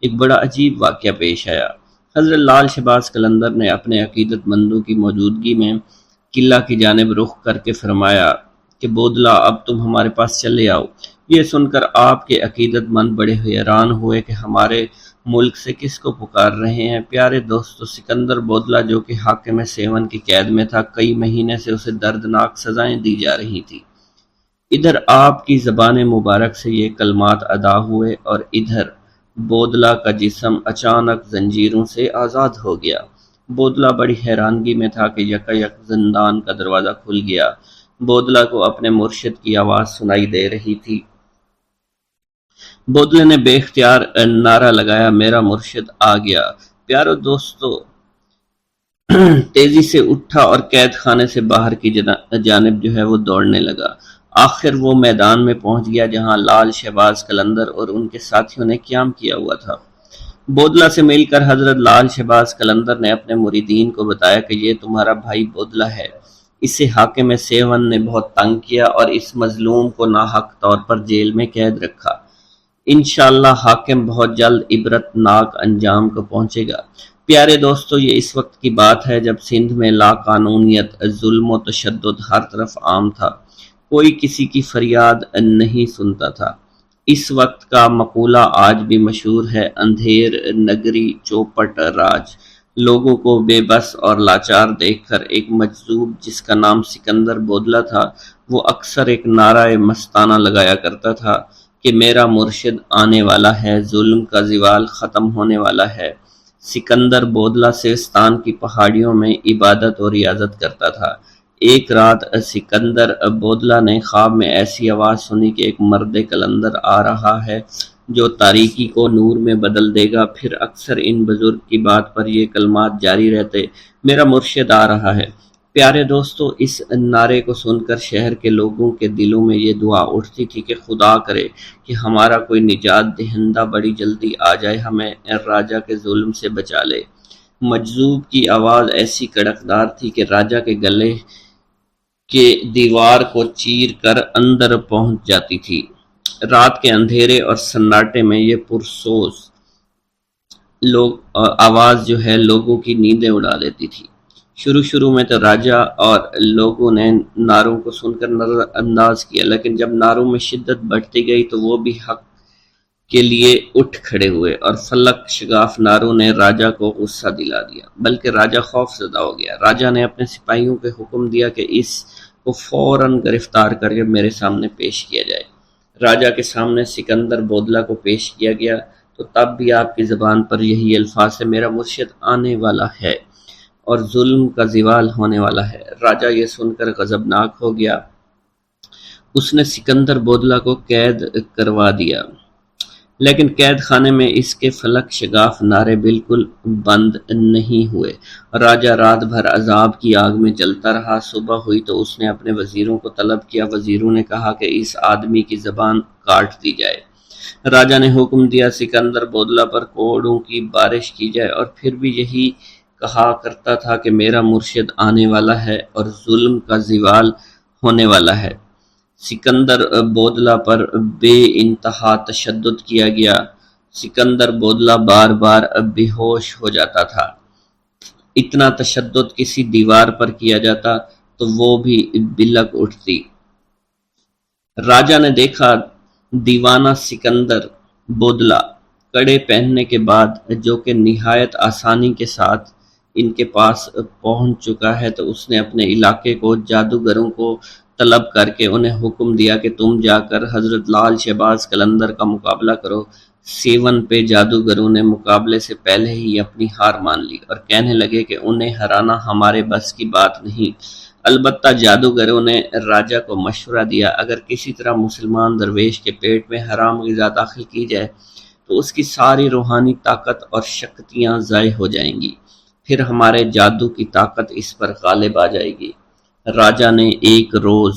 Speaker 1: ایک بڑا عجیب واقعہ پیش آیا۔ حضرت لال شہباز قلندر نے اپنے عقیدت مندوں کی موجودگی میں قلعہ کی جانب رخ کر کے فرمایا کہ بودلہ، اب تم ہمارے پاس چلے آؤ۔ یہ سن کر آپ کے عقیدت مند بڑے حیران ہوئے کہ ہمارے ملک سے کس کو پکار رہے ہیں۔ پیارے دوستو، سکندر بودلہ جو کہ حاکم سیون کی قید میں تھا، کئی مہینے سے اسے دردناک سزائیں دی جا رہی تھی۔ ادھر آپ کی زبان مبارک سے یہ کلمات ادا ہوئے اور ادھر بودلہ کا جسم اچانک زنجیروں سے آزاد ہو گیا۔ بودلہ بڑی حیرانگی میں تھا کہ یکایک زندان کا دروازہ کھل گیا۔ بودلہ کو اپنے مرشد کی آواز سنائی دے رہی تھی۔ بودلے نے بے اختیار نعرہ لگایا، میرا مرشد آ گیا۔ پیارو دوستو، تیزی سے اٹھا اور قید خانے سے باہر کی جانب جو ہے وہ دوڑنے لگا۔ آخر وہ میدان میں پہنچ گیا جہاں لال شہباز قلندر اور ان کے ساتھیوں نے قیام کیا ہوا تھا۔ بودلہ سے مل کر حضرت لال شہباز قلندر نے اپنے مریدین کو بتایا کہ یہ تمہارا بھائی بودلہ ہے، اسے حاکم سیون نے بہت تنگ کیا اور اس مظلوم کو ناحق طور پر جیل میں قید رکھا۔ انشاءاللہ حاکم بہت جلد عبرت ناک انجام کو پہنچے گا۔ پیارے دوستو، یہ اس وقت کی بات ہے جب سندھ میں لا قانونیت، ظلم و تشدد ہر طرف عام تھا، کوئی کسی کی فریاد نہیں سنتا تھا۔ اس وقت کا مقولہ آج بھی مشہور ہے، اندھیر نگری چوپٹ راج۔ لوگوں کو بے بس اور لاچار دیکھ کر ایک مجذوب جس کا نام سکندر بودلہ تھا، وہ اکثر ایک نعرہ مستانہ لگایا کرتا تھا کہ میرا مرشد آنے والا ہے، ظلم کا زوال ختم ہونے والا ہے۔ سکندر بودلہ سیستان کی پہاڑیوں میں عبادت اور ریاضت کرتا تھا۔ ایک رات سکندر بودلہ نے خواب میں ایسی آواز سنی کہ ایک مرد قلندر آ رہا ہے جو تاریکی کو نور میں بدل دے گا۔ پھر اکثر ان بزرگ کی بات پر یہ کلمات جاری رہتے، میرا مرشد آ رہا ہے۔ پیارے دوستو، اس نعرے کو سن کر شہر کے لوگوں کے دلوں میں یہ دعا اٹھتی تھی کہ خدا کرے کہ ہمارا کوئی نجات دہندہ بڑی جلدی آ جائے، ہمیں راجہ کے ظلم سے بچا لے۔ مجذوب کی آواز ایسی کڑکدار تھی کہ راجہ کے گلے کے دیوار کو چیر کر اندر پہنچ جاتی تھی۔ رات کے اندھیرے اور سناٹے میں یہ پرسوز آواز جو ہے لوگوں کی نیندیں اڑا دیتی تھی۔ شروع میں تو راجا اور لوگوں نے نعروں کو سن کر نظر انداز کیا، لیکن جب نعروں میں شدت بڑھتی گئی تو وہ بھی حق کے لیے اٹھ کھڑے ہوئے، اور فلک شگاف نعروں نے راجا کو غصہ دلا دیا، بلکہ راجا خوف زدہ ہو گیا۔ راجا نے اپنے سپاہیوں کو حکم دیا کہ اس کو فوراً گرفتار کر کے میرے سامنے پیش کیا جائے۔ راجا کے سامنے سکندر بودلہ کو پیش کیا گیا تو تب بھی آپ کی زبان پر یہی الفاظ سے میرا مرشد آنے والا ہے اور ظلم کا زوال ہونے والا ہے۔ راجا یہ سن کر غضبناک ہو گیا۔ اس نے سکندر بودلہ کو قید کروا دیا، لیکن قید خانے میں اس کے فلک شگاف نعرے بالکل بند نہیں ہوئے۔ راجا رات بھر عذاب کی آگ میں جلتا رہا۔ صبح ہوئی تو اس نے اپنے وزیروں کو طلب کیا۔ وزیروں نے کہا کہ اس آدمی کی زبان کاٹ دی جائے۔ راجا نے حکم دیا سکندر بودلہ پر کوڑوں کی بارش کی جائے، اور پھر بھی یہی کہا کرتا تھا کہ میرا مرشد آنے والا ہے اور ظلم کا زوال ہونے والا ہے۔ سکندر بودلہ پر بے انتہا تشدد کیا گیا۔ سکندر بودلہ بار بار بے ہوش ہو جاتا تھا۔ اتنا تشدد کسی دیوار پر کیا جاتا تو وہ بھی بلک اٹھتی۔ راجا نے دیکھا دیوانہ سکندر بودلہ کڑے پہننے کے بعد، جو کہ نہایت آسانی کے ساتھ ان کے پاس پہنچ چکا ہے، تو اس نے اپنے علاقے کو جادوگروں کو طلب کر کے انہیں حکم دیا کہ تم جا کر حضرت لال شہباز قلندر کا مقابلہ کرو۔ سیون پہ جادوگروں نے مقابلے سے پہلے ہی اپنی ہار مان لی اور کہنے لگے کہ انہیں ہرانا ہمارے بس کی بات نہیں۔ البتہ جادوگروں نے راجا کو مشورہ دیا اگر کسی طرح مسلمان درویش کے پیٹ میں حرام غذا داخل کی جائے تو اس کی ساری روحانی طاقت اور شکتیاں ضائع ہو جائیں گی، پھر ہمارے جادو کی طاقت اس پر غالب آ جائے گی۔ راجا نے ایک روز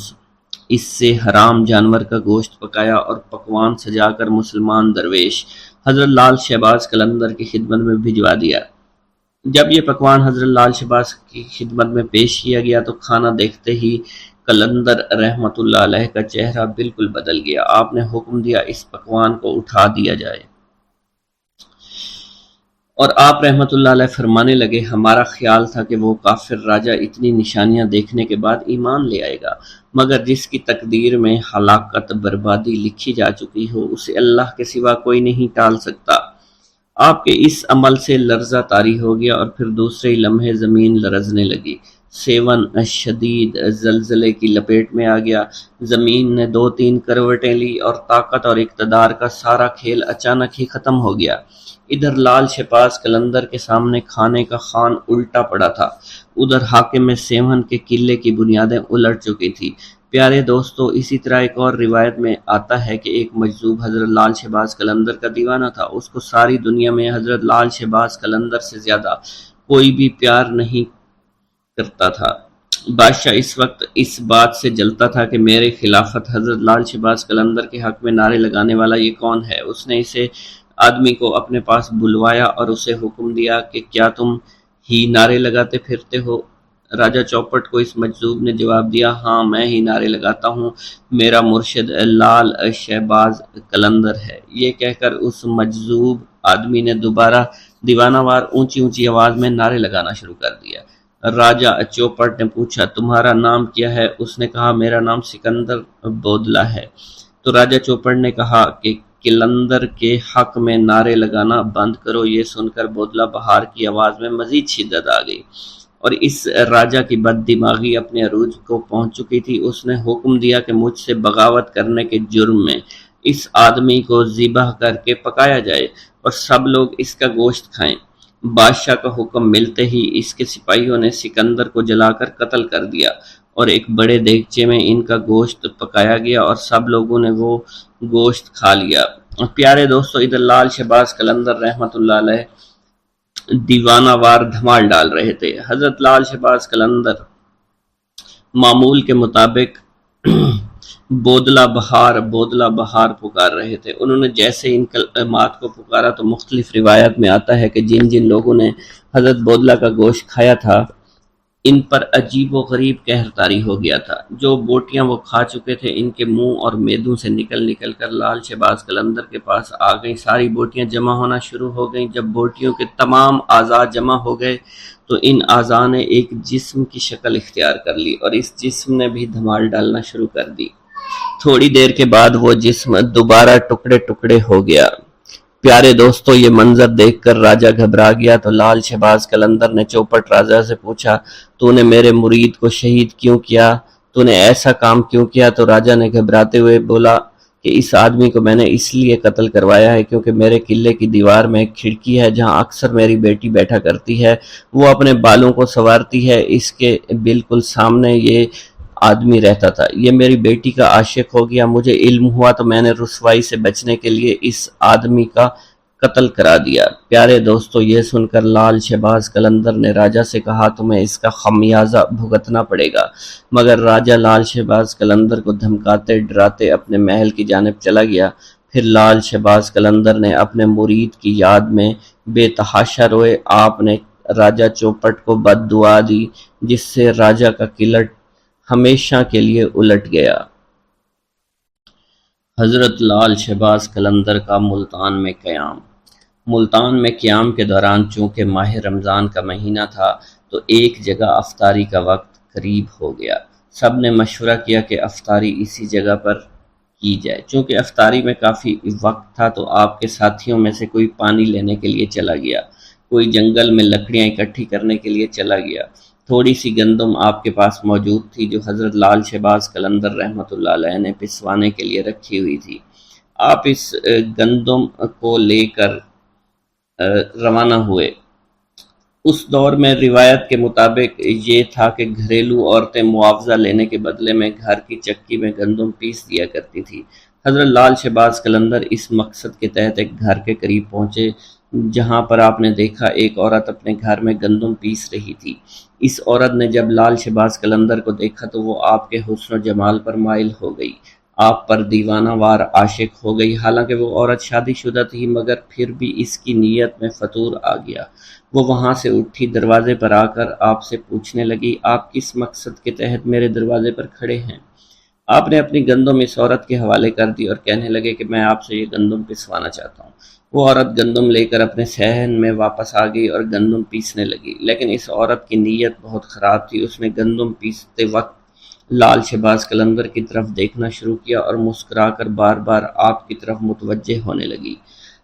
Speaker 1: اس سے حرام جانور کا گوشت پکایا اور پکوان سجا کر مسلمان درویش حضرت لال شہباز قلندر کی خدمت میں بھجوا دیا۔ جب یہ پکوان حضرت لال شہباز کی خدمت میں پیش کیا گیا تو کھانا دیکھتے ہی قلندر رحمت اللہ علیہ کا چہرہ بالکل بدل گیا۔ آپ نے حکم دیا اس پکوان کو اٹھا دیا جائے، اور آپ رحمت اللہ علیہ فرمانے لگے ہمارا خیال تھا کہ وہ کافر راجہ اتنی نشانیاں دیکھنے کے بعد ایمان لے آئے گا، مگر جس کی تقدیر میں ہلاکت بربادی لکھی جا چکی ہو اسے اللہ کے سوا کوئی نہیں ٹال سکتا۔ آپ کے اس عمل سے لرزہ طاری ہو گیا اور پھر دوسرے لمحے زمین لرزنے لگی۔ سیون شدید زلزلے کی لپیٹ میں آ گیا۔ زمین نے 2-3 کروٹیں لی اور طاقت اور اقتدار کا سارا کھیل اچانک ہی ختم ہو گیا۔ ادھر لال شہباز قلندر کے سامنے کھانے کا خوان الٹا پڑا تھا، ادھر حاکم سیون کے قلعے کی بنیادیں الٹ چکی تھی۔ پیارے دوستو، اسی طرح ایک اور روایت میں آتا ہے کہ ایک مجذوب حضرت لال شہباز قلندر کا دیوانہ تھا۔ اس کو ساری دنیا میں حضرت لال شہباز قلندر سے زیادہ کوئی بھی پیار نہیں کرتا تھا۔ بادشاہ اس وقت اس بات سے جلتا تھا کہ میرے خلافت حضرت لال شہباز قلندر کے حق میں نعرے لگانے والا یہ کون ہے۔ اس نے اسے آدمی کو اپنے پاس بلوایا اور اسے حکم دیا کہ کیا تم ہی نعرے لگاتے پھرتے ہو؟ راجہ چوپٹ کو اس مجذوب نے جواب دیا، ہاں میں ہی نعرے لگاتا ہوں، میرا مرشد لال شہباز قلندر ہے۔ یہ کہہ کر اس مجذوب آدمی نے دوبارہ دیوانہ وار اونچی اونچی آواز میں نعرے لگانا شروع کر دیا۔ راجہ چوپٹ نے پوچھا تمہارا نام کیا ہے؟ اس نے کہا میرا نام سکندر بودلہ ہے۔ تو راجہ چوپٹ نے کہا کہ قلندر کے حق میں نعرے لگانا بند کرو۔ یہ سن کر بودلہ بہار کی آواز میں مزید شدت آ گئی اور اس راجہ کی بد دماغی اپنے عروج کو پہنچ چکی تھی۔ اس نے حکم دیا کہ مجھ سے بغاوت کرنے کے جرم میں اس آدمی کو ذبح کر کے پکایا جائے اور سب لوگ اس کا گوشت کھائیں۔ بادشاہ کا حکم ملتے ہی اس کے سپاہیوں نے سکندر کو جلا کر قتل کر دیا اور ایک بڑے دیگچے میں ان کا گوشت پکایا گیا اور سب لوگوں نے وہ گوشت کھا لیا۔ پیارے دوستو، ادھر لال شہباز قلندر رحمت اللہ علیہ دیوانہ وار دھمال ڈال رہے تھے۔ حضرت لال شہباز قلندر معمول کے مطابق بودلہ بہار پکار رہے تھے۔ انہوں نے جیسے ان کلمات کو پکارا تو مختلف روایات میں آتا ہے کہ جن جن لوگوں نے حضرت بودلہ کا گوشت کھایا تھا ان پر عجیب و غریب قہر طاری ہو گیا تھا۔ جو بوٹیاں وہ کھا چکے تھے ان کے منہ اور معدوں سے نکل نکل کر لال شہباز قلندر کے پاس آ گئیں۔ ساری بوٹیاں جمع ہونا شروع ہو گئیں۔ جب بوٹیوں کے تمام اعضاء جمع ہو گئے تو ان اعضاء نے ایک جسم کی شکل اختیار کر لی اور اس جسم نے بھی دھمال ڈالنا شروع کر دی۔ تھوڑی دیر کے بعد وہ جسم دوبارہ ٹکڑے ٹکڑے ہو گیا۔ پیارے دوستو، یہ منظر دیکھ کر راجہ گھبرا گیا تو لال شہباز قلندر نے چوپٹ راجہ سے پوچھا، تو نے میرے مرید کو شہید کیوں کیا؟ تو نے ایسا کام کیوں کیا؟ تو راجہ نے گھبراتے ہوئے بولا کہ اس آدمی کو میں نے اس لیے قتل کروایا ہے کیونکہ میرے قلعے کی دیوار میں ایک کھڑکی ہے جہاں اکثر میری بیٹی بیٹھا کرتی ہے۔ وہ اپنے بالوں کو سنوارتی ہے، اس کے بالکل سامنے یہ آدمی رہتا تھا۔ یہ میری بیٹی کا عاشق ہو گیا، مجھے علم ہوا تو میں نے رسوائی سے بچنے کے لیے اس آدمی کا قتل کرا دیا۔ پیارے دوستو، یہ سن کر لال شہباز قلندر نے راجہ سے کہا تمہیں اس کا خمیازہ بھگتنا پڑے گا، مگر راجہ لال شہباز قلندر کو دھمکاتے ڈراتے اپنے محل کی جانب چلا گیا۔ پھر لال شہباز قلندر نے اپنے مرید کی یاد میں بے تحاشا روئے۔ آپ نے راجہ چوپٹ کو بد دعا دی جس سے راجہ کا قلعہ ہمیشہ کے لیے الٹ گیا۔ حضرت لال شہباز قلندر کا ملتان میں قیام۔ ملتان میں قیام کے دوران چونکہ ماہ رمضان کا مہینہ تھا تو ایک جگہ افطاری کا وقت قریب ہو گیا۔ سب نے مشورہ کیا کہ افطاری اسی جگہ پر کی جائے۔ چونکہ افطاری میں کافی وقت تھا تو آپ کے ساتھیوں میں سے کوئی پانی لینے کے لیے چلا گیا، کوئی جنگل میں لکڑیاں اکٹھی کرنے کے لیے چلا گیا۔ تھوڑی سی گندم آپ کے پاس موجود تھی جو حضرت لال شہباز قلندر رحمۃ اللہ علیہ نے پسوانے کے لیے رکھی ہوئی تھی۔ آپ اس گندم کو لے کر روانہ ہوئے۔ اس دور میں روایت کے مطابق یہ تھا کہ گھریلو عورتیں معاوضہ لینے کے بدلے میں گھر کی چکی میں گندم پیس دیا کرتی تھی۔ حضرت لال شہباز قلندر اس مقصد کے تحت ایک گھر کے قریب پہنچے جہاں پر آپ نے دیکھا ایک عورت اپنے گھر میں گندم پیس رہی تھی۔ اس عورت نے جب لال شہباز قلندر کو دیکھا تو وہ آپ کے حسن و جمال پر مائل ہو گئی، آپ پر دیوانہ وار عاشق ہو گئی۔ حالانکہ وہ عورت شادی شدہ تھی مگر پھر بھی اس کی نیت میں فطور آ گیا۔ وہ وہاں سے اٹھی، دروازے پر آ کر آپ سے پوچھنے لگی، آپ کس مقصد کے تحت میرے دروازے پر کھڑے ہیں؟ آپ نے اپنی گندم اس عورت کے حوالے کر دی اور کہنے لگے کہ میں آپ سے یہ گندم پسوانا چاہتا ہوں۔ وہ عورت گندم لے کر اپنے صحن میں واپس آ گئی اور گندم پیسنے لگی، لیکن اس عورت کی نیت بہت خراب تھی۔ اس نے گندم پیستے وقت لال شہباز قلندر کی طرف دیکھنا شروع کیا اور مسکرا کر بار بار آپ کی طرف متوجہ ہونے لگی۔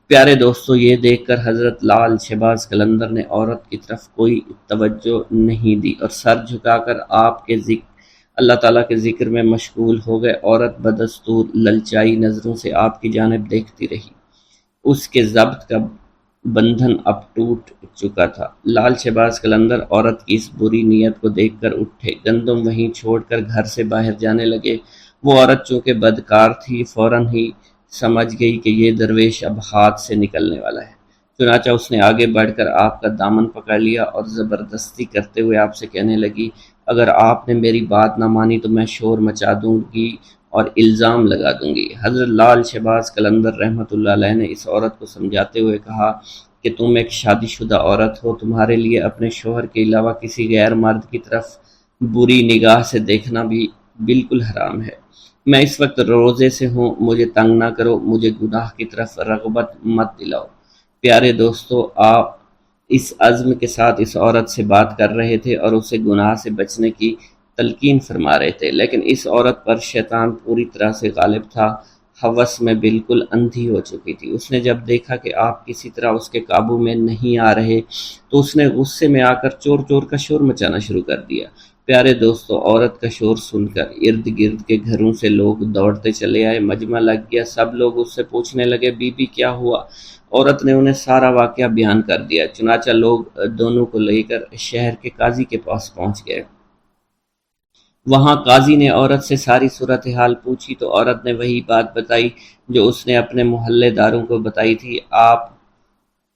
Speaker 1: پیارے دوستو، یہ دیکھ کر حضرت لال شہباز قلندر نے عورت کی طرف کوئی توجہ نہیں دی اور سر جھکا کر آپ کے اللہ تعالیٰ کے ذکر میں مشغول ہو گئے۔ عورت بدستور للچائی نظروں سے آپ کی جانب دیکھتی رہی۔ اس کے ضبط کا بندھن اب ٹوٹ چکا تھا۔ لال شہباز قلندر عورت کی اس بری نیت کو دیکھ کر اٹھے، گندم وہیں چھوڑ کر گھر سے باہر جانے لگے۔ وہ عورت چونکہ بدکار تھی فوراً ہی سمجھ گئی کہ یہ درویش اب ہاتھ سے نکلنے والا ہے، چنانچہ اس نے آگے بڑھ کر آپ کا دامن پکڑ لیا اور زبردستی کرتے ہوئے آپ سے کہنے لگی، اگر آپ نے میری بات نہ مانی تو میں شور مچا دوں گی اور الزام لگا دوں گی۔ حضرت لال شہباز قلندر رحمۃ اللہ علیہ نے اس عورت کو سمجھاتے ہوئے کہا کہ تم ایک شادی شدہ عورت ہو، تمہارے لیے اپنے شوہر کے علاوہ کسی غیر مرد کی طرف بری نگاہ سے دیکھنا بھی بالکل حرام ہے۔ میں اس وقت روزے سے ہوں، مجھے تنگ نہ کرو، مجھے گناہ کی طرف رغبت مت دلاؤ۔ پیارے دوستو، آپ اس عزم کے ساتھ اس عورت سے بات کر رہے تھے اور اسے گناہ سے بچنے کی تلقین فرما رہے تھے، لیکن اس عورت پر شیطان پوری طرح سے غالب تھا، ہوس میں بالکل اندھی ہو چکی تھی۔ اس نے جب دیکھا کہ آپ کسی طرح اس کے قابو میں نہیں آ رہے تو اس نے غصے میں آ کر چور چور کا شور مچانا شروع کر دیا۔ پیارے دوستو، عورت کا شور سن کر ارد گرد کے گھروں سے لوگ دوڑتے چلے آئے، مجمع لگ گیا، سب لوگ اس سے پوچھنے لگے، بی بی کیا ہوا؟ عورت نے انہیں سارا واقعہ بیان کر دیا، چنانچہ لوگ دونوں کو لے کر شہر کے قاضی کے پاس پہنچ گئے۔ وہاں قاضی نے عورت سے ساری صورتحال پوچھی تو عورت نے وہی بات بتائی جو اس نے اپنے محلے داروں کو بتائی تھی۔ آپ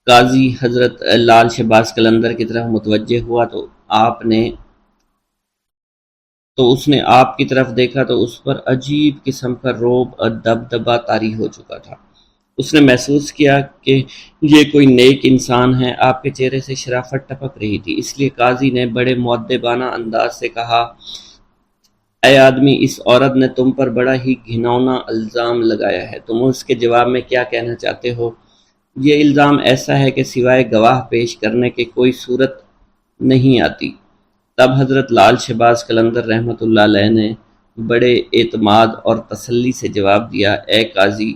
Speaker 1: قاضی حضرت لال شہباز قلندر کی طرف متوجہ ہوا تو اس نے آپ کی طرف دیکھا تو اس پر عجیب قسم کا رعب اور دبدبہ طاری ہو چکا تھا۔ اس نے محسوس کیا کہ یہ کوئی نیک انسان ہے۔ آپ کے چہرے سے شرافت ٹپک رہی تھی، اس لیے قاضی نے بڑے مؤدبانہ انداز سے کہا، اے آدمی، اس عورت نے تم پر بڑا ہی گھناؤنا الزام لگایا ہے، تم اس کے جواب میں کیا کہنا چاہتے ہو؟ یہ الزام ایسا ہے کہ سوائے گواہ پیش کرنے کے کوئی صورت نہیں آتی۔ تب حضرت لال شہباز قلندر رحمۃ اللہ علیہ نے بڑے اعتماد اور تسلی سے جواب دیا، اے قاضی،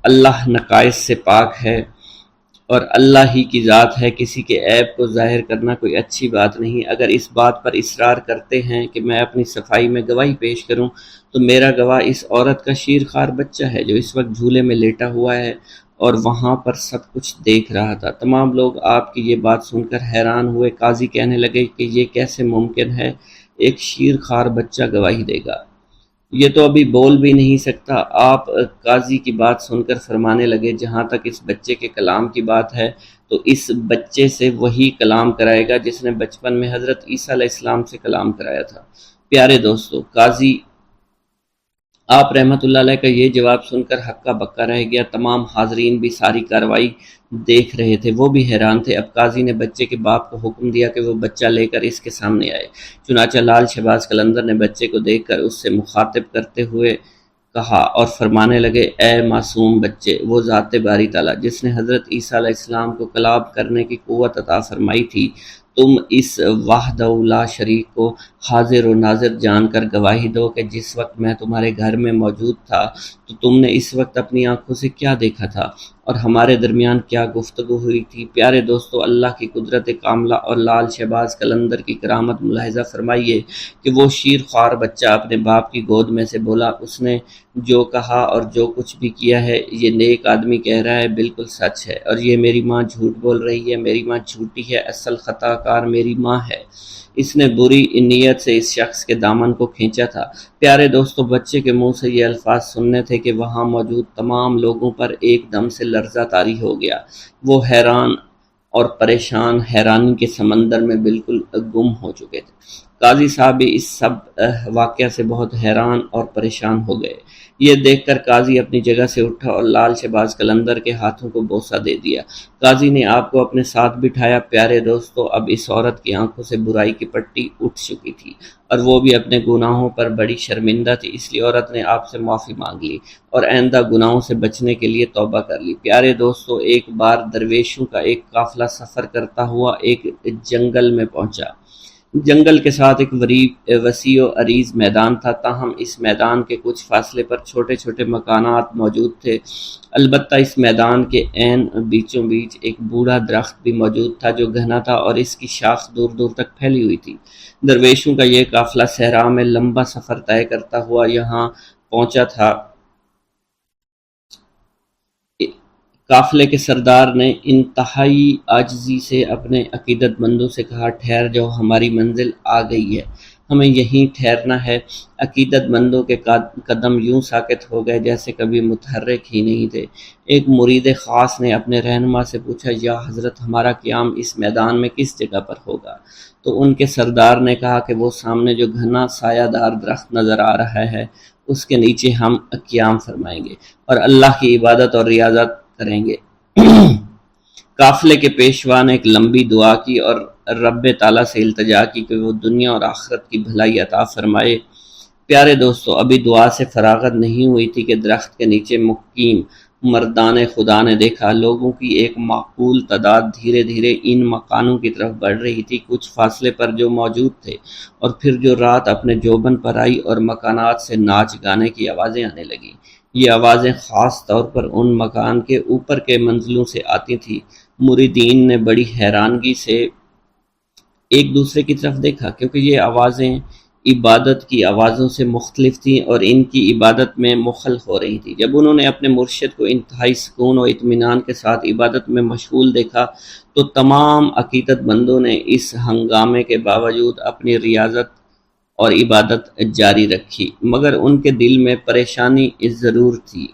Speaker 1: اللہ نقائص سے پاک ہے اور اللہ ہی کی ذات ہے، کسی کے عیب کو ظاہر کرنا کوئی اچھی بات نہیں۔ اگر اس بات پر اصرار کرتے ہیں کہ میں اپنی صفائی میں گواہی پیش کروں تو میرا گواہ اس عورت کا شیر خوار بچہ ہے جو اس وقت جھولے میں لیٹا ہوا ہے اور وہاں پر سب کچھ دیکھ رہا تھا۔ تمام لوگ آپ کی یہ بات سن کر حیران ہوئے۔ قاضی کہنے لگے کہ یہ کیسے ممکن ہے، ایک شیر خوار بچہ گواہی دے گا؟ یہ تو ابھی بول بھی نہیں سکتا۔ آپ قاضی کی بات سن کر فرمانے لگے، جہاں تک اس بچے کے کلام کی بات ہے تو اس بچے سے وہی کلام کرائے گا جس نے بچپن میں حضرت عیسیٰ علیہ السلام سے کلام کرایا تھا۔ پیارے دوستو، قاضی آپ رحمت اللہ علیہ کا یہ جواب سن کر ہکا بکا رہ گیا۔ تمام حاضرین بھی ساری کارروائی دیکھ رہے تھے، وہ بھی حیران تھے۔ اب قاضی نے بچے کے باپ کو حکم دیا کہ وہ بچہ لے کر اس کے سامنے آئے۔ چنانچہ لال شہباز قلندر نے بچے کو دیکھ کر اس سے مخاطب کرتے ہوئے کہا اور فرمانے لگے، اے معصوم بچے، وہ ذات باری تعالیٰ جس نے حضرت عیسیٰ علیہ السلام کو کلام کرنے کی قوت عطا فرمائی تھی، تم اس وحدہ لا شریک کو حاضر و ناظر جان کر گواہی دو کہ جس وقت میں تمہارے گھر میں موجود تھا تو تم نے اس وقت اپنی آنکھوں سے کیا دیکھا تھا اور ہمارے درمیان کیا گفتگو ہوئی تھی۔ پیارے دوستو، اللہ کی قدرت کاملہ اور لال شہباز قلندر کی کرامت ملاحظہ فرمائیے کہ وہ شیر خوار بچہ اپنے باپ کی گود میں سے بولا، اس نے جو کہا اور جو کچھ بھی کیا ہے یہ نیک آدمی کہہ رہا ہے بالکل سچ ہے، اور یہ میری ماں جھوٹ بول رہی ہے، میری ماں جھوٹی ہے، اصل خطا کار میری ماں ہے۔ اس نے بری نیت سے اس شخص کے دامن کو کھینچا تھا۔ پیارے دوستو، بچے کے منہ سے یہ الفاظ سننے تھے کہ وہاں موجود تمام لوگوں پر ایک دم سے لرزہ طاری ہو گیا۔ وہ حیران اور پریشان حیرانی کے سمندر میں بالکل گم ہو چکے تھے۔ قاضی صاحب بھی اس سب واقعہ سے بہت حیران اور پریشان ہو گئے۔ یہ دیکھ کر قاضی اپنی جگہ سے اٹھا اور لال شہباز قلندر کے ہاتھوں کو بوسہ دے دیا۔ قاضی نے آپ کو اپنے ساتھ بٹھایا۔ پیارے دوستو، اب اس عورت کی آنکھوں سے برائی کی پٹی اٹھ چکی تھی اور وہ بھی اپنے گناہوں پر بڑی شرمندہ تھی، اس لیے عورت نے آپ سے معافی مانگ لی اور آئندہ گناہوں سے بچنے کے لیے توبہ کر لی۔ پیارے دوستو، ایک بار درویشوں کا ایک قافلہ سفر کرتا ہوا ایک جنگل میں پہنچا۔ جنگل کے ساتھ ایک وسیع و عریض میدان تھا، تاہم اس میدان کے کچھ فاصلے پر چھوٹے چھوٹے مکانات موجود تھے۔ البتہ اس میدان کے عین بیچوں بیچ ایک بوڑھا درخت بھی موجود تھا جو گھنا تھا اور اس کی شاخ دور دور تک پھیلی ہوئی تھی۔ درویشوں کا یہ قافلہ صحرا میں لمبا سفر طے کرتا ہوا یہاں پہنچا تھا۔ قافلے کے سردار نے انتہائی عاجزی سے اپنے عقیدت مندوں سے کہا، ٹھہر جاؤ، ہماری منزل آ گئی ہے، ہمیں یہیں ٹھہرنا ہے۔ عقیدت مندوں کے قدم یوں ساکت ہو گئے جیسے کبھی متحرک ہی نہیں تھے۔ ایک مرید خاص نے اپنے رہنما سے پوچھا، یا حضرت، ہمارا قیام اس میدان میں کس جگہ پر ہوگا؟ تو ان کے سردار نے کہا کہ وہ سامنے جو گھنا سایہ دار درخت نظر آ رہا ہے اس کے نیچے ہم قیام فرمائیں گے اور اللہ کی عبادت اور ریاضت کریں گے۔ قافلے کے پیشوا نے ایک لمبی دعا کی اور رب تعالیٰ سے التجا کی کہ وہ دنیا اور آخرت کی بھلائی عطا فرمائے۔ پیارے دوستو، ابھی دعا سے فراغت نہیں ہوئی تھی کہ درخت کے نیچے مقیم مردان خدا نے دیکھا لوگوں کی ایک معقول تعداد دھیرے دھیرے ان مکانوں کی طرف بڑھ رہی تھی، کچھ فاصلے پر جو موجود تھے، اور پھر جو رات اپنے جوبن پر آئی اور مکانات سے ناچ گانے کی آوازیں آنے لگیں۔ یہ آوازیں خاص طور پر ان مکان کے اوپر کے منزلوں سے آتی تھیں۔ مریدین نے بڑی حیرانگی سے ایک دوسرے کی طرف دیکھا کیونکہ یہ آوازیں عبادت کی آوازوں سے مختلف تھیں اور ان کی عبادت میں مخل ہو رہی تھی۔ جب انہوں نے اپنے مرشد کو انتہائی سکون و اطمینان کے ساتھ عبادت میں مشغول دیکھا تو تمام عقیدت مندوں نے اس ہنگامے کے باوجود اپنی ریاضت اور عبادت جاری رکھی، مگر ان کے دل میں پریشانی ضرور تھی۔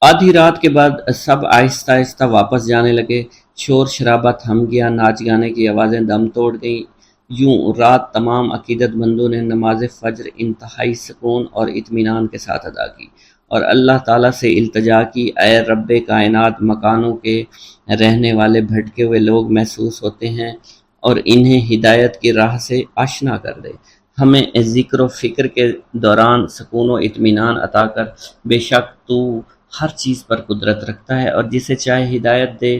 Speaker 1: آدھی رات کے بعد سب آہستہ آہستہ واپس جانے لگے، شور شرابہ تھم گیا، ناچ گانے کی آوازیں دم توڑ گئیں، یوں رات تمام عقیدت مندوں نے نماز فجر انتہائی سکون اور اطمینان کے ساتھ ادا کی اور اللہ تعالیٰ سے التجا کی، اے رب کائنات، مکانوں کے رہنے والے بھٹکے ہوئے لوگ محسوس ہوتے ہیں اور انہیں ہدایت کی راہ سے آشنا کر دے، ہمیں ذکر و فکر کے دوران سکون و اطمینان عطا کر، بے شک تو ہر چیز پر قدرت رکھتا ہے اور جسے چاہے ہدایت دے،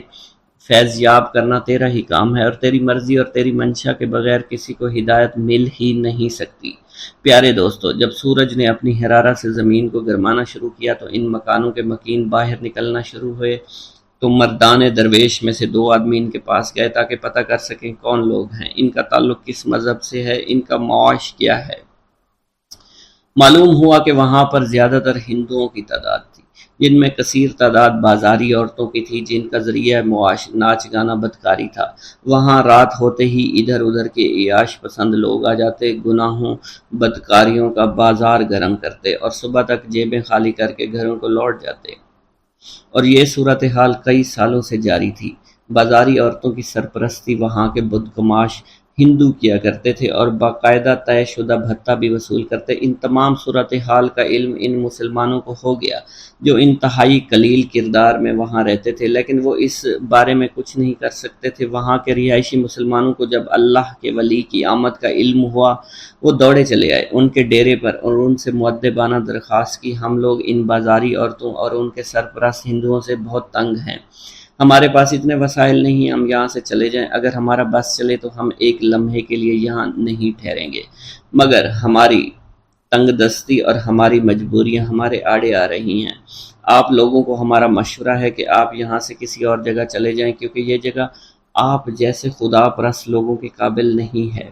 Speaker 1: فیض یاب کرنا تیرا ہی کام ہے اور تیری مرضی اور تیری منشا کے بغیر کسی کو ہدایت مل ہی نہیں سکتی۔ پیارے دوستو، جب سورج نے اپنی حرارت سے زمین کو گرمانا شروع کیا تو ان مکانوں کے مکین باہر نکلنا شروع ہوئے، تو مردان درویش میں سے دو آدمی ان کے پاس گئے تاکہ پتہ کر سکیں کون لوگ ہیں، ان کا تعلق کس مذہب سے ہے، ان کا معاش کیا ہے۔ معلوم ہوا کہ وہاں پر زیادہ تر ہندوؤں کی تعداد تھی، جن میں کثیر تعداد بازاری عورتوں کی تھی جن کا ذریعہ معاش ناچ گانا بدکاری تھا۔ وہاں رات ہوتے ہی ادھر ادھر کے عیاش پسند لوگ آ جاتے، گناہوں بدکاریوں کا بازار گرم کرتے اور صبح تک جیبیں خالی کر کے گھروں کو لوٹ جاتے، اور یہ صورتحال کئی سالوں سے جاری تھی۔ بازاری عورتوں کی سرپرستی وہاں کے بدگماش ہندو کیا کرتے تھے اور باقاعدہ طے شدہ بھتہ بھی وصول کرتے۔ ان تمام صورتحال کا علم ان مسلمانوں کو ہو گیا جو انتہائی قلیل کردار میں وہاں رہتے تھے، لیکن وہ اس بارے میں کچھ نہیں کر سکتے تھے۔ وہاں کے رہائشی مسلمانوں کو جب اللہ کے ولی کی آمد کا علم ہوا، وہ دوڑے چلے آئے ان کے ڈیرے پر اور ان سے مؤدبانہ درخواست کی، ہم لوگ ان بازاری عورتوں اور ان کے سرپرست ہندوؤں سے بہت تنگ ہیں، ہمارے پاس اتنے وسائل نہیں، ہم یہاں سے چلے جائیں، اگر ہمارا بس چلے تو ہم ایک لمحے کے لیے یہاں نہیں ٹھہریں گے، مگر ہماری تنگ دستی اور ہماری مجبوریاں ہمارے آڑے آ رہی ہیں۔ آپ لوگوں کو ہمارا مشورہ ہے کہ آپ یہاں سے کسی اور جگہ چلے جائیں، کیونکہ یہ جگہ آپ جیسے خدا پرست لوگوں کے قابل نہیں ہے،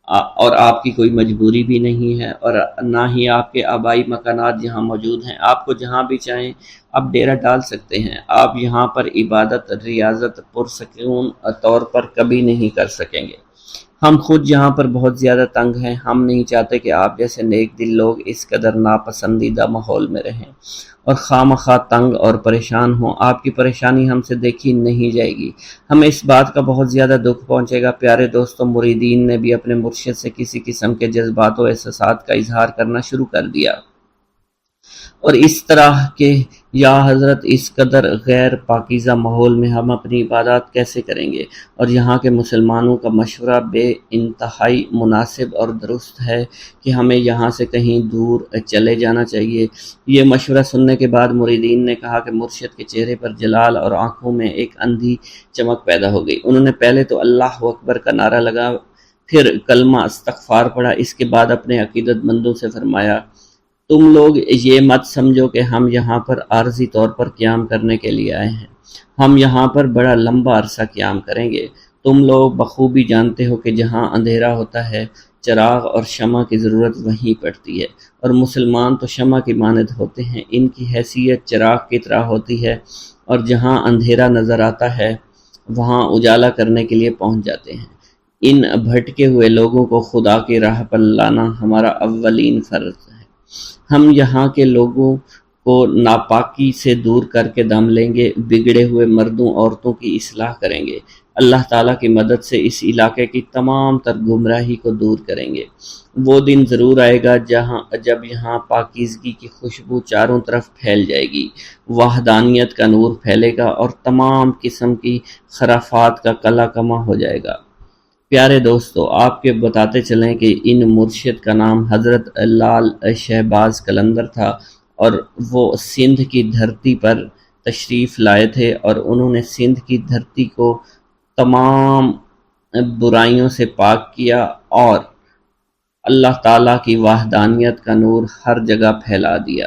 Speaker 1: اور آپ کی کوئی مجبوری بھی نہیں ہے، اور نہ ہی آپ کے آبائی مکانات یہاں موجود ہیں۔ آپ کو جہاں بھی چاہیں آپ ڈیرہ ڈال سکتے ہیں، آپ یہاں پر عبادت ریاضت پرسکون طور پر کبھی نہیں کر سکیں گے۔ ہم خود یہاں پر بہت زیادہ تنگ ہیں، ہم نہیں چاہتے کہ آپ جیسے نیک دل لوگ اس قدر ناپسندیدہ ماحول میں رہیں اور خواہ تنگ اور پریشان ہوں۔ آپ کی پریشانی ہم سے دیکھی نہیں جائے گی، ہمیں اس بات کا بہت زیادہ دکھ پہنچے گا۔ پیارے دوستوں، مریدین نے بھی اپنے مرشد سے کسی قسم کے جذبات و احساسات کا اظہار کرنا شروع کر دیا، اور اس طرح کہ یا حضرت اس قدر غیر پاکیزہ ماحول میں ہم اپنی عبادات کیسے کریں گے، اور یہاں کے مسلمانوں کا مشورہ بے انتہائی مناسب اور درست ہے کہ ہمیں یہاں سے کہیں دور چلے جانا چاہیے۔ یہ مشورہ سننے کے بعد مریدین نے کہا کہ مرشد کے چہرے پر جلال اور آنکھوں میں ایک اندھی چمک پیدا ہو گئی۔ انہوں نے پہلے تو اللہ اکبر کا نعرہ لگا، پھر کلمہ استغفار پڑھا، اس کے بعد اپنے عقیدت مندوں سے فرمایا، تم لوگ یہ مت سمجھو کہ ہم یہاں پر عارضی طور پر قیام کرنے کے لیے آئے ہیں، ہم یہاں پر بڑا لمبا عرصہ قیام کریں گے۔ تم لوگ بخوبی جانتے ہو کہ جہاں اندھیرا ہوتا ہے چراغ اور شمع کی ضرورت وہیں پڑتی ہے، اور مسلمان تو شمع کی مانند ہوتے ہیں، ان کی حیثیت چراغ کی طرح ہوتی ہے، اور جہاں اندھیرا نظر آتا ہے وہاں اجالا کرنے کے لیے پہنچ جاتے ہیں۔ ان بھٹکے ہوئے لوگوں کو خدا کی راہ پر لانا ہمارا اولین فرض ہے۔ ہم یہاں کے لوگوں کو ناپاکی سے دور کر کے دم لیں گے، بگڑے ہوئے مردوں عورتوں کی اصلاح کریں گے، اللہ تعالیٰ کی مدد سے اس علاقے کی تمام تر گمراہی کو دور کریں گے۔ وہ دن ضرور آئے گا جب یہاں پاکیزگی کی خوشبو چاروں طرف پھیل جائے گی، وحدانیت کا نور پھیلے گا اور تمام قسم کی خرافات کا قلع کما ہو جائے گا۔ پیارے دوستو، آپ کے بتاتے چلیں کہ ان مرشد کا نام حضرت لال شہباز قلندر تھا، اور وہ سندھ کی دھرتی پر تشریف لائے تھے، اور انہوں نے سندھ کی دھرتی کو تمام برائیوں سے پاک کیا اور اللہ تعالیٰ کی وحدانیت کا نور ہر جگہ پھیلا دیا۔